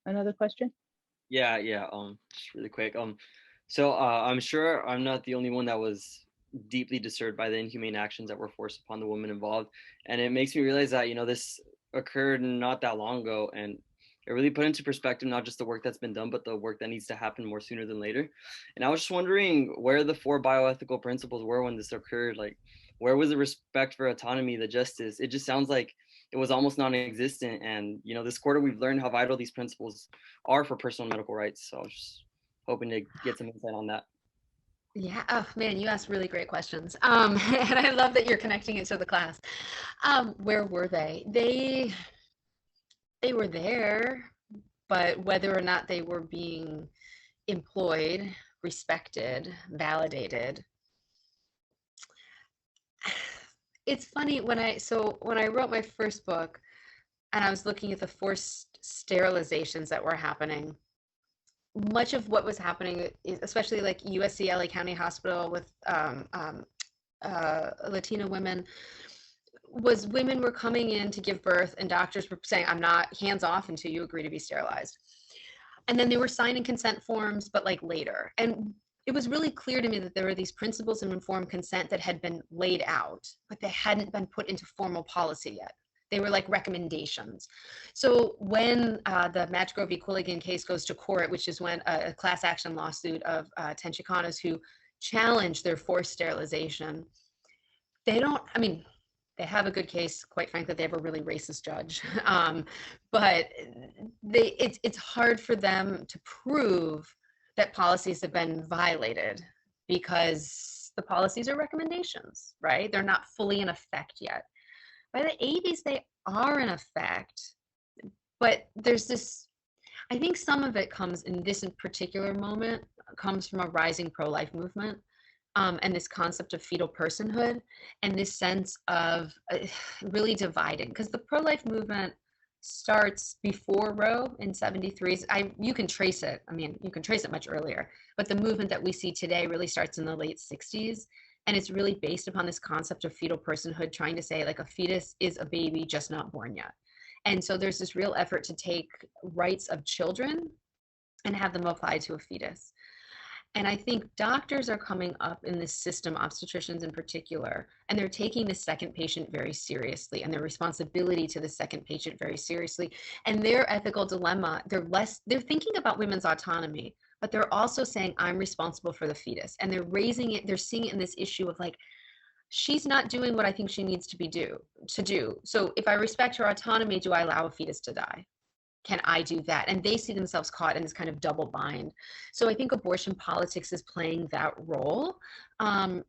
another question? Yeah, just really quick. So I'm sure I'm not the only one that was deeply disturbed by the inhumane actions that were forced upon the women involved. And it makes me realize that, you know, this occurred not that long ago, and it really put into perspective not just the work that's been done, but the work that needs to happen more sooner than later. And I was just wondering where the 4 bioethical principles were when this occurred. Like, where was the respect for autonomy, the justice? It just sounds like it was almost non-existent. And, you know, this quarter we've learned how vital these principles are for personal medical rights. So I was just hoping to get some insight on that. Yeah, oh man, you asked really great questions. And I love that you're connecting it to the class. Where were they? They were there, but whether or not they were being employed, respected, validated. It's funny when I wrote my first book and I was looking at the forced sterilizations that were happening, much of what was happening, especially like USC LA County Hospital with Latina women, was women were coming in to give birth and doctors were saying, I'm not hands off until you agree to be sterilized. And then they were signing consent forms, but like later. And it was really clear to me that there were these principles of informed consent that had been laid out, but they hadn't been put into formal policy yet. They were like recommendations. So when the Matchgrove v. Quilligan case goes to court, which is when a class action lawsuit of 10 Chicanas who challenged their forced sterilization, they have a good case, quite frankly, they have a really racist judge. But it's hard for them to prove that policies have been violated because the policies are recommendations, right? They're not fully in effect yet. By the 80s, they are in effect, but there's this, I think some of it comes in this particular moment, comes from a rising pro-life movement and this concept of fetal personhood and this sense of really dividing, because the pro-life movement starts before Roe in 73. You can trace it. I mean, you can trace it much earlier, but the movement that we see today really starts in the late 60s. And it's really based upon this concept of fetal personhood, trying to say like a fetus is a baby just not born yet. And so there's this real effort to take rights of children and have them applied to a fetus. And I think doctors are coming up in this system, obstetricians in particular, and they're taking the second patient very seriously and their responsibility to the second patient very seriously. And their ethical dilemma, they're thinking about women's autonomy, but they're also saying, I'm responsible for the fetus. And they're raising it, they're seeing it in this issue of like, she's not doing what I think she needs to do. So if I respect her autonomy, do I allow a fetus to die? Can I do that? And they see themselves caught in this kind of double bind. So I think abortion politics is playing that role. And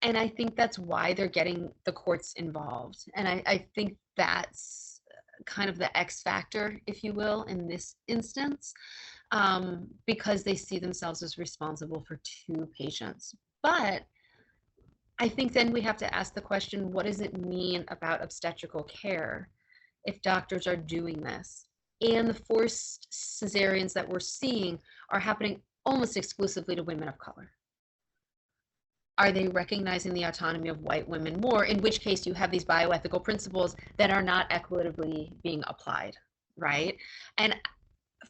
I think that's why they're getting the courts involved. And I think that's kind of the X factor, if you will, in this instance, because they see themselves as responsible for 2 patients. But I think then we have to ask the question, what does it mean about obstetrical care if doctors are doing this? And the forced cesareans that we're seeing are happening almost exclusively to women of color. Are they recognizing the autonomy of white women more? In which case you have these bioethical principles that are not equitably being applied, right? And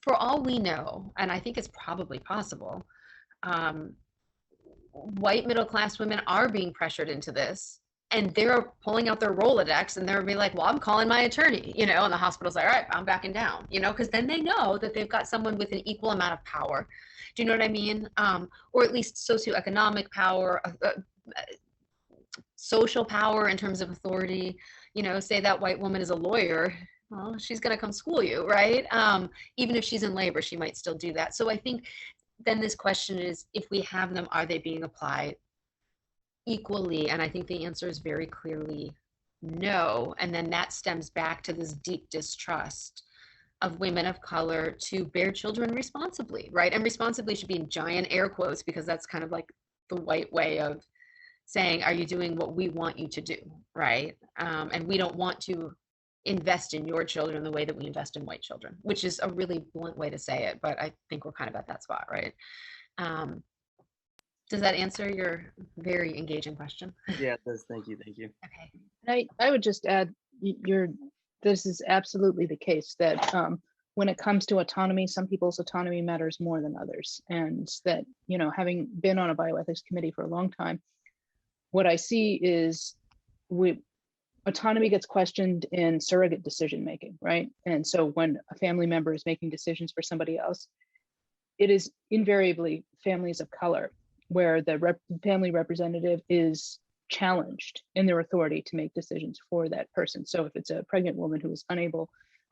for all we know, and I think it's probably possible, white middle-class women are being pressured into this, and they're pulling out their Rolodex and they're being like, well, I'm calling my attorney, you know, and the hospital's like, all right, I'm backing down, you know, because then they know that they've got someone with an equal amount of power. Do you know what I mean? Or at least socioeconomic power, social power in terms of authority. You know, say that white woman is a lawyer, well, she's going to come school you, right? Even if she's in labor, she might still do that. So I think then this question is, if we have them, are they being applied equally? And I think the answer is very clearly no. And then that stems back to this deep distrust of women of color to bear children responsibly, right? And responsibly should be in giant air quotes, because that's kind of like the white way of saying, are you doing what we want you to do, right? And we don't want to invest in your children the way that we invest in white children, which is a really blunt way to say it, but I think we're kind of at that spot, right? Does that answer your very engaging question? Yeah, it does. Thank you. Okay. I would just add, this is absolutely the case that when it comes to autonomy, some people's autonomy matters more than others. And that, you know, having been on a bioethics committee for a long time, what I see is autonomy gets questioned in surrogate decision making, right? And so when a family member is making decisions for somebody else, it is invariably families of color where the family representative is challenged in their authority to make decisions for that person. So if it's a pregnant woman who is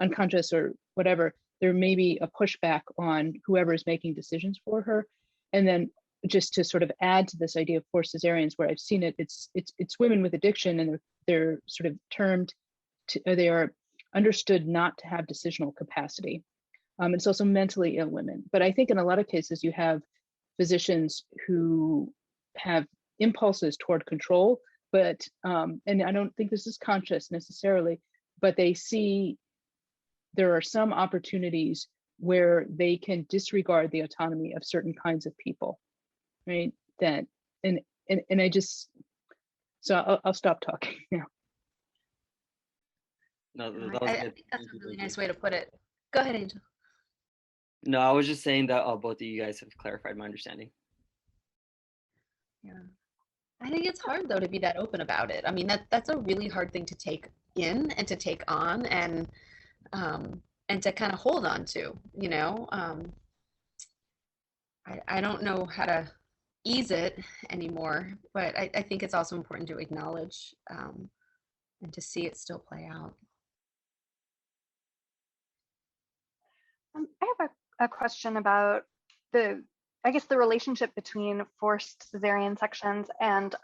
unconscious or whatever, there may be a pushback on whoever is making decisions for her. And then just to sort of add to this idea of forced cesareans, where I've seen it, it's women with addiction, and they're sort of termed they are understood not to have decisional capacity. It's also mentally ill women. But I think in a lot of cases you have physicians who have impulses toward control, but and I don't think this is conscious necessarily, but they see there are some opportunities where they can disregard the autonomy of certain kinds of people, right? That and I just, so I'll stop talking now. No, that was I good. think that's a really nice way to put it. Go ahead, Angel. No, I was just saying that both of you guys have clarified my understanding. Yeah. I think it's hard though to be that open about it. I mean, that's a really hard thing to take in and to take on and to kind of hold on to, you know. I don't know how to ease it anymore, but I think it's also important to acknowledge and to see it still play out. I have a question about the relationship between forced cesarean sections and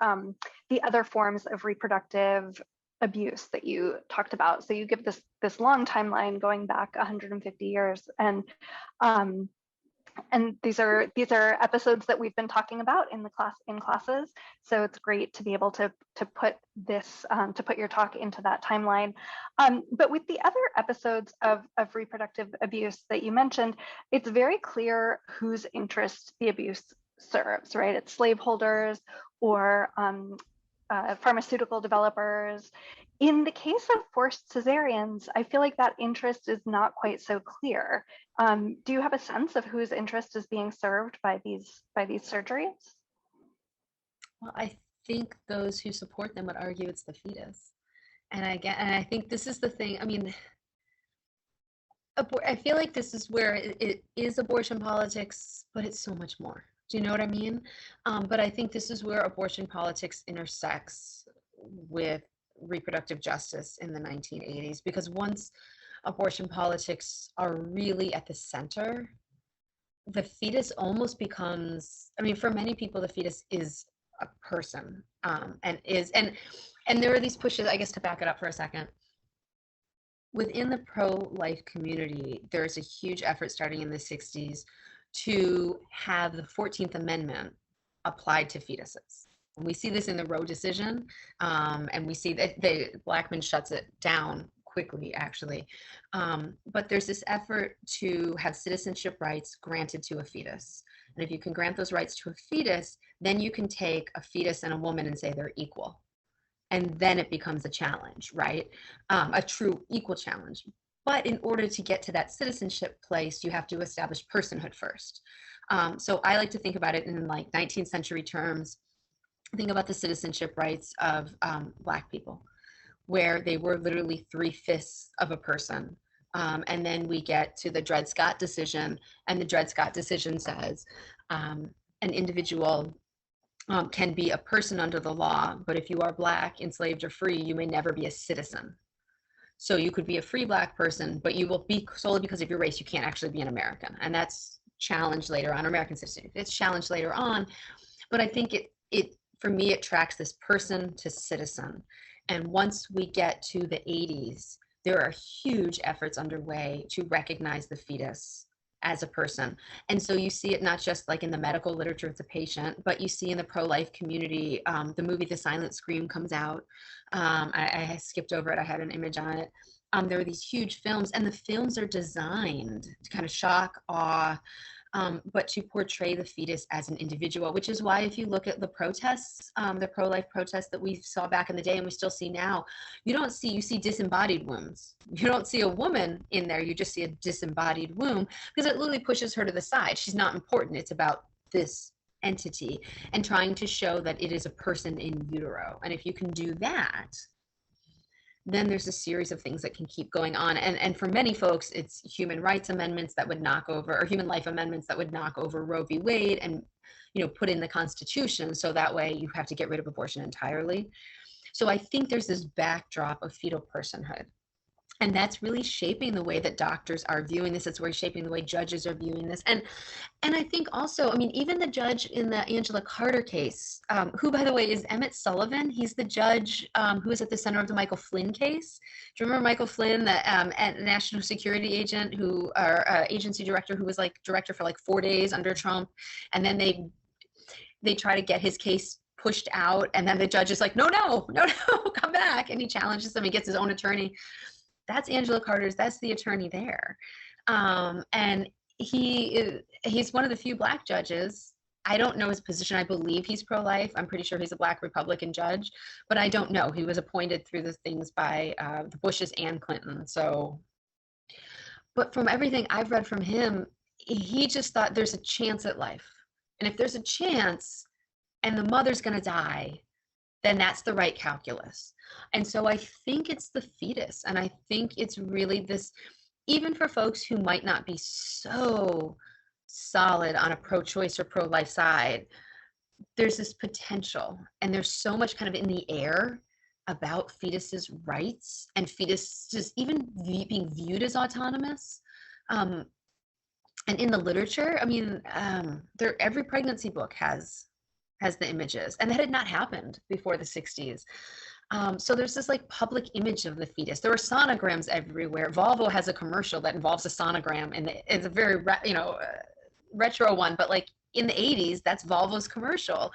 the other forms of reproductive abuse that you talked about. So you give this long timeline going back 150 years, and these are episodes that we've been talking about in classes. So it's great to be able to put this to put your talk into that timeline. But with the other episodes of reproductive abuse that you mentioned, it's very clear whose interest the abuse serves, right? It's slaveholders or pharmaceutical developers. In the case of forced cesareans, I feel like that interest is not quite so clear. Do you have a sense of whose interest is being served by these surgeries? Well, I think those who support them would argue it's the fetus. And I think this is the thing. I mean, I feel like this is where it is abortion politics, but it's so much more. Do you know what I mean? But I think this is where abortion politics intersects with reproductive justice in the 1980s, because once abortion politics are really at the center, the fetus almost becomes, I mean, for many people, the fetus is a person, and there are these pushes, I guess, to back it up for a second. Within the pro-life community, there's a huge effort starting in the 60s to have the 14th Amendment applied to fetuses. And we see this in the Roe decision, and we see that Blackmun shuts it down quickly, actually. But there's this effort to have citizenship rights granted to a fetus. And if you can grant those rights to a fetus, then you can take a fetus and a woman and say they're equal. And then it becomes a challenge, right? A true equal challenge. But in order to get to that citizenship place, you have to establish personhood first. So I like to think about it in like 19th century terms. Think about the citizenship rights of Black people, where they were literally 3/5 of a person. And then we get to the Dred Scott decision, and the Dred Scott decision says an individual can be a person under the law, but if you are Black, enslaved, or free, you may never be a citizen. So you could be a free Black person, but you will be solely because of your race, you can't actually be an American. And that's challenged later on, American citizenship. It's challenged later on, but I think it for me, it tracks this person to citizen. And once we get to the 80s, there are huge efforts underway to recognize the fetus as a person. And so you see it not just like in the medical literature, it's a patient, but you see in the pro-life community, the movie The Silent Scream comes out. I skipped over it, I had an image on it. There are these huge films, and the films are designed to kind of shock, awe, but to portray the fetus as an individual, which is why if you look at the protests, the pro-life protests that we saw back in the day and we still see now, you see disembodied wombs. You don't see a woman in there, you just see a disembodied womb, because it literally pushes her to the side. She's not important. It's about this entity and trying to show that it is a person in utero. And if you can do that, then there's a series of things that can keep going on. And for many folks, it's human rights amendments that would knock over, or human life amendments that would knock over Roe v. Wade and, put in the Constitution. So that way you have to get rid of abortion entirely. So I think there's this backdrop of fetal personhood. And that's really shaping the way that doctors are viewing this. It's really shaping the way judges are viewing this. And I think also, even the judge in the Angela Carter case, who, by the way, is Emmett Sullivan. He's the judge who was at the center of the Michael Flynn case. Do you remember Michael Flynn, the national security agent or agency director who was like director for like 4 days under Trump? And then they try to get his case pushed out. And then the judge is like, no, come back. And he challenges him. He gets his own attorney. That's Angela Carter's, that's the attorney there. And he's one of the few Black judges. I don't know his position. I believe he's pro-life. I'm pretty sure he's a Black Republican judge, but I don't know. He was appointed through the things by the Bushes and Clinton. So, but from everything I've read from him, he just thought there's a chance at life. And if there's a chance and the mother's gonna die, then that's the right calculus. And so I think it's the fetus. And I think it's really this, even for folks who might not be so solid on a pro-choice or pro-life side, there's this potential. And there's so much kind of in the air about fetuses' rights and fetuses even being viewed as autonomous. And in the literature, every pregnancy book has the images, and that had not happened before the 60s. So there's this like public image of the fetus. There are sonograms everywhere. Volvo has a commercial that involves a sonogram, and it's a very retro one, but like in the 80s, that's Volvo's commercial,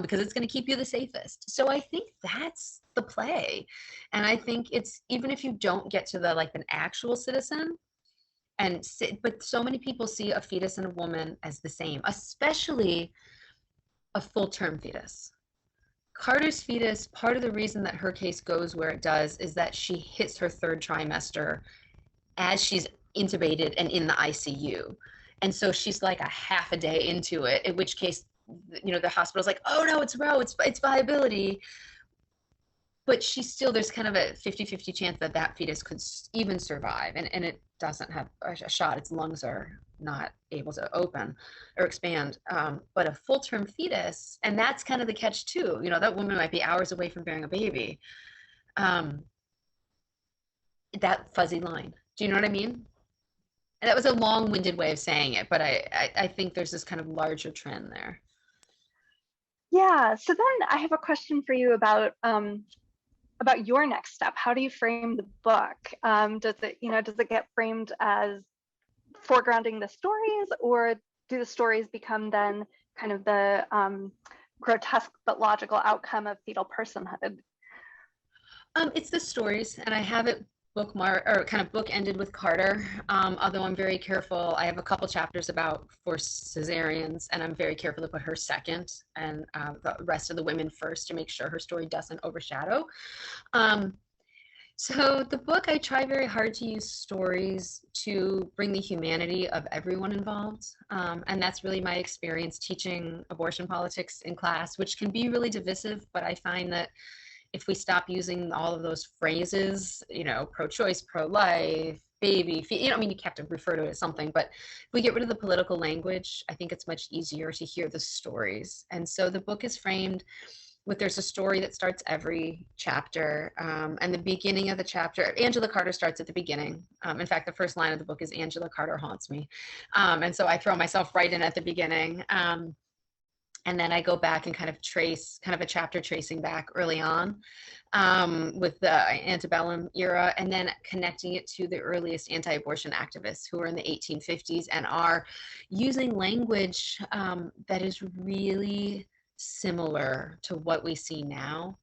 because it's going to keep you the safest. So I think that's the play. And I think it's, even if you don't get to an actual citizen, but so many people see a fetus and a woman as the same, especially a full-term fetus. Carter's fetus, part of the reason that her case goes where it does is that she hits her 3rd trimester as she's intubated and in the ICU. And so she's like a half a day into it, in which case, the hospital's like, oh no, it's Roe, it's viability. But there's kind of a 50-50 chance that fetus could even survive. And it doesn't have a shot. Its lungs are not able to open or expand. But a full-term fetus, and that's kind of the catch too, you know, that woman might be hours away from bearing a baby. That fuzzy line, do you know what I mean? And that was a long-winded way of saying it, but I think there's this kind of larger trend there. Yeah, so then I have a question for you about your next step. How do you frame the book? Does it get framed as foregrounding the stories, or do the stories become then kind of the grotesque but logical outcome of fetal personhood? It's the stories, and I have it bookmark or kind of bookended with Carter. Although I'm very careful, I have a couple chapters about for Cesareans, and I'm very careful to put her second and the rest of the women first to make sure her story doesn't overshadow. So the book, I try very hard to use stories to bring the humanity of everyone involved. And that's really my experience teaching abortion politics in class, which can be really divisive, but I find that if we stop using all of those phrases, you know, pro-choice, pro-life, baby, you know, I mean, you have to refer to it as something, but if we get rid of the political language, I think it's much easier to hear the stories. And so the book is framed with, there's a story that starts every chapter, and the beginning of the chapter, Angela Carter starts at the beginning. In fact, the first line of the book is Angela Carter haunts me. And so I throw myself right in at the beginning. And then I go back and kind of trace, kind of a chapter tracing back early on with the antebellum era, and then connecting it to the earliest anti-abortion activists who are in the 1850s and are using language that is really similar to what we see now,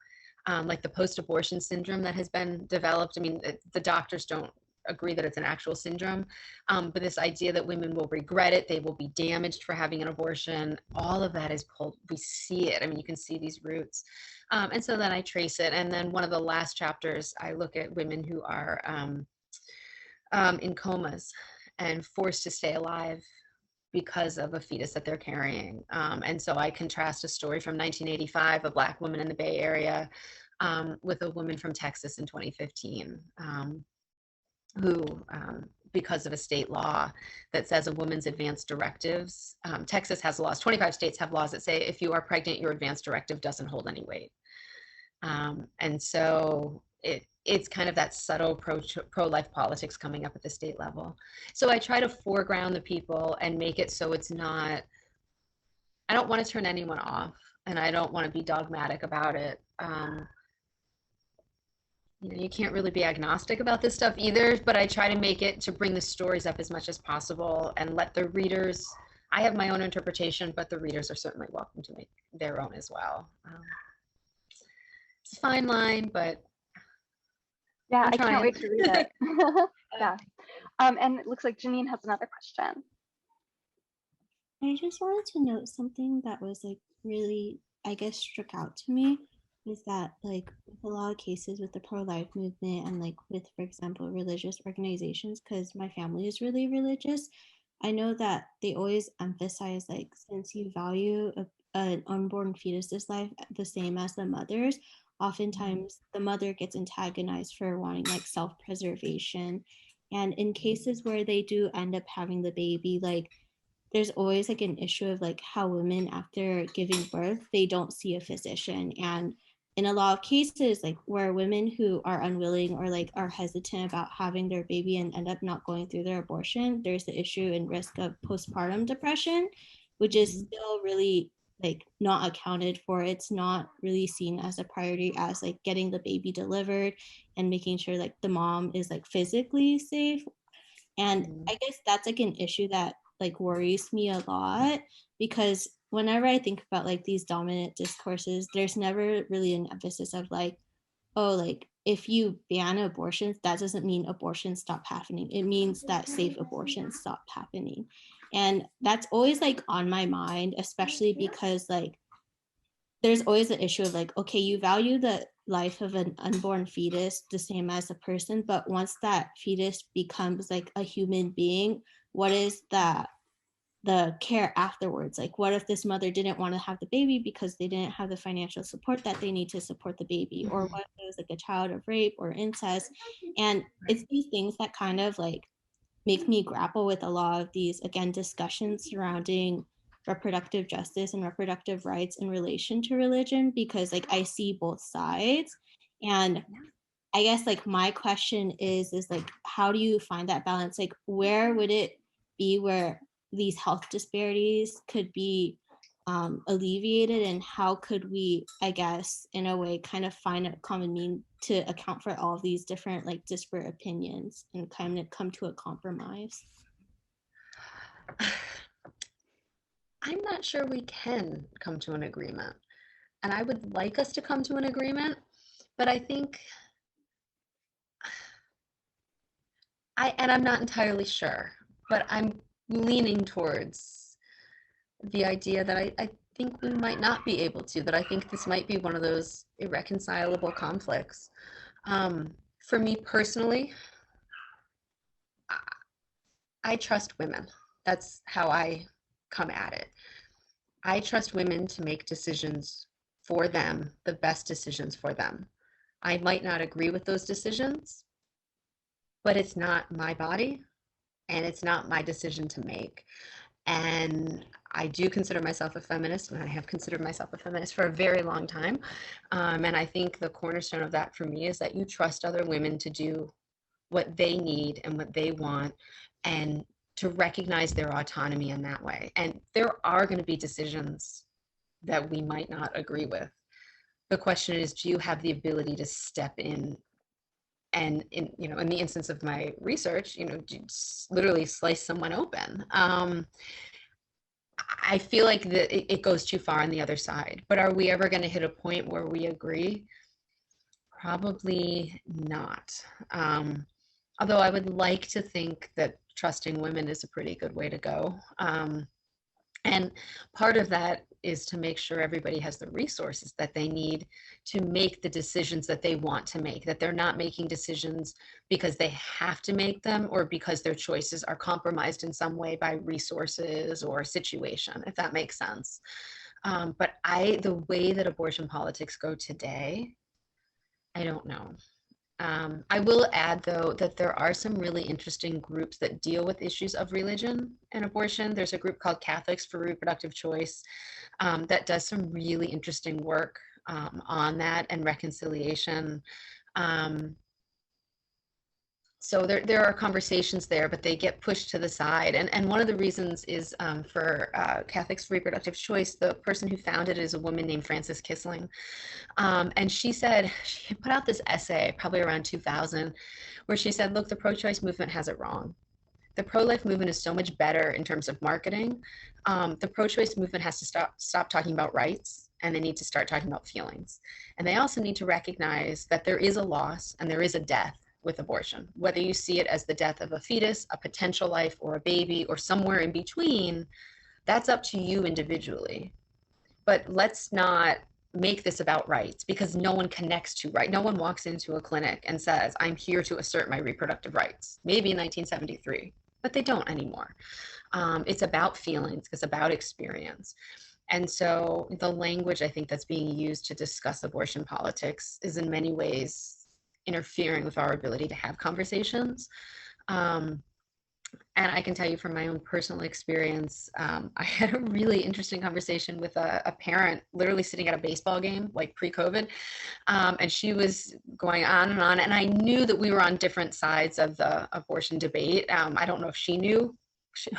like the post-abortion syndrome that has been developed. I mean, the doctors don't agree that it's an actual syndrome, but this idea that women will regret it, they will be damaged for having an abortion, all of that is pulled, we see it. I mean, you can see these roots. And so then I trace it. And then one of the last chapters, I look at women who are in comas and forced to stay alive because of a fetus that they're carrying. And so I contrast a story from 1985, a Black woman in the Bay Area, with a woman from Texas in 2015. Who, because of a state law that says a woman's advance directives, Texas has laws, 25 states have laws that say if you are pregnant, your advance directive doesn't hold any weight. And so it's kind of that subtle pro-life politics coming up at the state level. So I try to foreground the people and make it so it's not, I don't want to turn anyone off, and I don't want to be dogmatic about it. You know, you can't really be agnostic about this stuff either, but I try to make it to bring the stories up as much as possible and let the readers, I have my own interpretation, but the readers are certainly welcome to make their own as well. It's a fine line, but yeah, I can't wait to read it. Yeah. And it looks like Janine has another question. I just wanted to note something that was like really, I guess, struck out to me. Is that like with a lot of cases with the pro-life movement and like with, for example, religious organizations, because my family is really religious, I know that they always emphasize like, since you value an unborn fetus's life the same as the mother's, oftentimes the mother gets antagonized for wanting like self-preservation. And in cases where they do end up having the baby, like there's always like an issue of like how women after giving birth, they don't see a physician. And in a lot of cases, like where women who are unwilling or like are hesitant about having their baby and end up not going through their abortion, there's the issue and risk of postpartum depression, which is still really like not accounted for. It's not really seen as a priority as like getting the baby delivered and making sure like the mom is like physically safe. And I guess that's like an issue that like worries me a lot, because whenever I think about like these dominant discourses, there's never really an emphasis of like, oh, like if you ban abortions, that doesn't mean abortions stop happening. It means that safe abortions stop happening. And that's always like on my mind, especially because like there's always an issue of like, okay, you value the life of an unborn fetus the same as a person, but once that fetus becomes like a human being, what is the care afterwards? Like, what if this mother didn't want to have the baby because they didn't have the financial support that they need to support the baby? Or what if it was like a child of rape or incest? And it's these things that kind of like make me grapple with a lot of these, again, discussions surrounding reproductive justice and reproductive rights in relation to religion, because like I see both sides. And I guess like my question is like, how do you find that balance? Like, where would it be where these health disparities could be alleviated, and how could we, I guess, in a way, kind of find a common mean to account for all of these different like disparate opinions and kind of come to a compromise? I'm not sure we can come to an agreement, and I would like us to come to an agreement, but I think I'm not entirely sure, but I'm leaning towards the idea that I think we might not be able to, that I think this might be one of those irreconcilable conflicts. For me personally, I trust women. That's how I come at it. I trust women to make decisions for them, the best decisions for them. I might not agree with those decisions, but it's not my body and it's not my decision to make. And I do consider myself a feminist, and I have considered myself a feminist for a very long time. And I think the cornerstone of that for me is that you trust other women to do what they need and what they want, and to recognize their autonomy in that way. And there are going to be decisions that we might not agree with. The question is, do you have the ability to step in and, in the instance of my research, literally slice someone open? I feel like it goes too far on the other side. But are we ever going to hit a point where we agree? Probably not. Although I would like to think that trusting women is a pretty good way to go. And part of that is to make sure everybody has the resources that they need to make the decisions that they want to make, that they're not making decisions because they have to make them or because their choices are compromised in some way by resources or situation, if that makes sense. But the way that abortion politics go today, I don't know. I will add, though, that there are some really interesting groups that deal with issues of religion and abortion. There's a group called Catholics for Reproductive Choice that does some really interesting work on that and reconciliation. So there are conversations there, but they get pushed to the side. And one of the reasons is for Catholics for Reproductive Choice, the person who founded it is a woman named Frances Kissling. And she said, she put out this essay probably around 2000, where she said, look, the pro-choice movement has it wrong. The pro-life movement is so much better in terms of marketing. The pro-choice movement has to stop talking about rights, and they need to start talking about feelings. And they also need to recognize that there is a loss and there is a death with abortion, whether you see it as the death of a fetus, a potential life, or a baby, or somewhere in between. That's up to you individually. But let's not make this about rights, because no one connects to right. No one walks into a clinic and says, I'm here to assert my reproductive rights. Maybe in 1973, but they don't anymore. It's about feelings, it's about experience. And so the language I think that's being used to discuss abortion politics is in many ways interfering with our ability to have conversations. And I can tell you from my own personal experience, I had a really interesting conversation with a parent literally sitting at a baseball game, like pre-COVID. And she was going on, and I knew that we were on different sides of the abortion debate. I don't know if she knew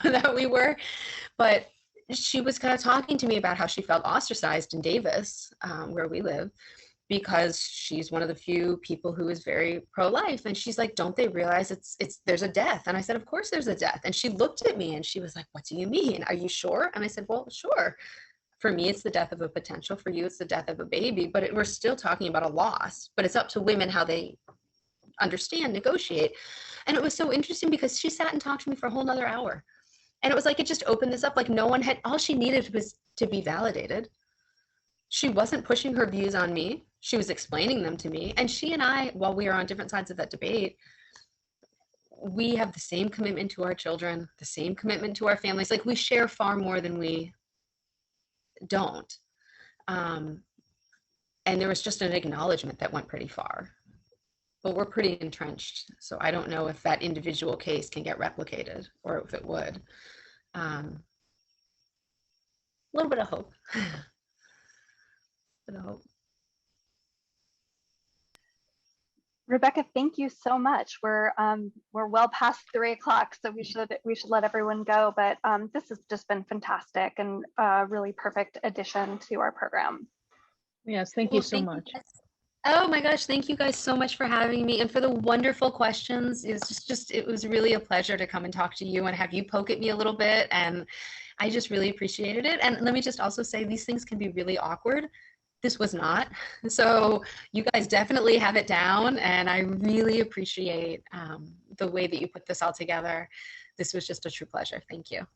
that we were, but she was kind of talking to me about how she felt ostracized in Davis, where we live, because she's one of the few people who is very pro-life. And she's like, don't they realize there's a death? And I said, of course there's a death. And she looked at me and she was like, what do you mean? Are you sure? And I said, well, sure. For me, it's the death of a potential. For you, it's the death of a baby. But we're still talking about a loss. But it's up to women how they understand, negotiate. And it was so interesting because she sat and talked to me for a whole nother hour. And it was like, it just opened this up. Like all she needed was to be validated. She wasn't pushing her views on me. She was explaining them to me. And she and I, while we are on different sides of that debate, we have the same commitment to our children, the same commitment to our families. Like, we share far more than we don't. And there was just an acknowledgement that went pretty far. but we're pretty entrenched. So I don't know if that individual case can get replicated or if it would. A little bit of hope. bit of hope. Rebecca, thank you so much. We're well past 3 o'clock, so we should let everyone go. But this has just been fantastic and a really perfect addition to our program. Yes, thank you so much. Oh my gosh, thank you guys so much for having me and for the wonderful questions. It was really a pleasure to come and talk to you and have you poke at me a little bit. And I just really appreciated it. And let me just also say, these things can be really awkward. This was not. So you guys definitely have it down. And I really appreciate the way that you put this all together. This was just a true pleasure. Thank you.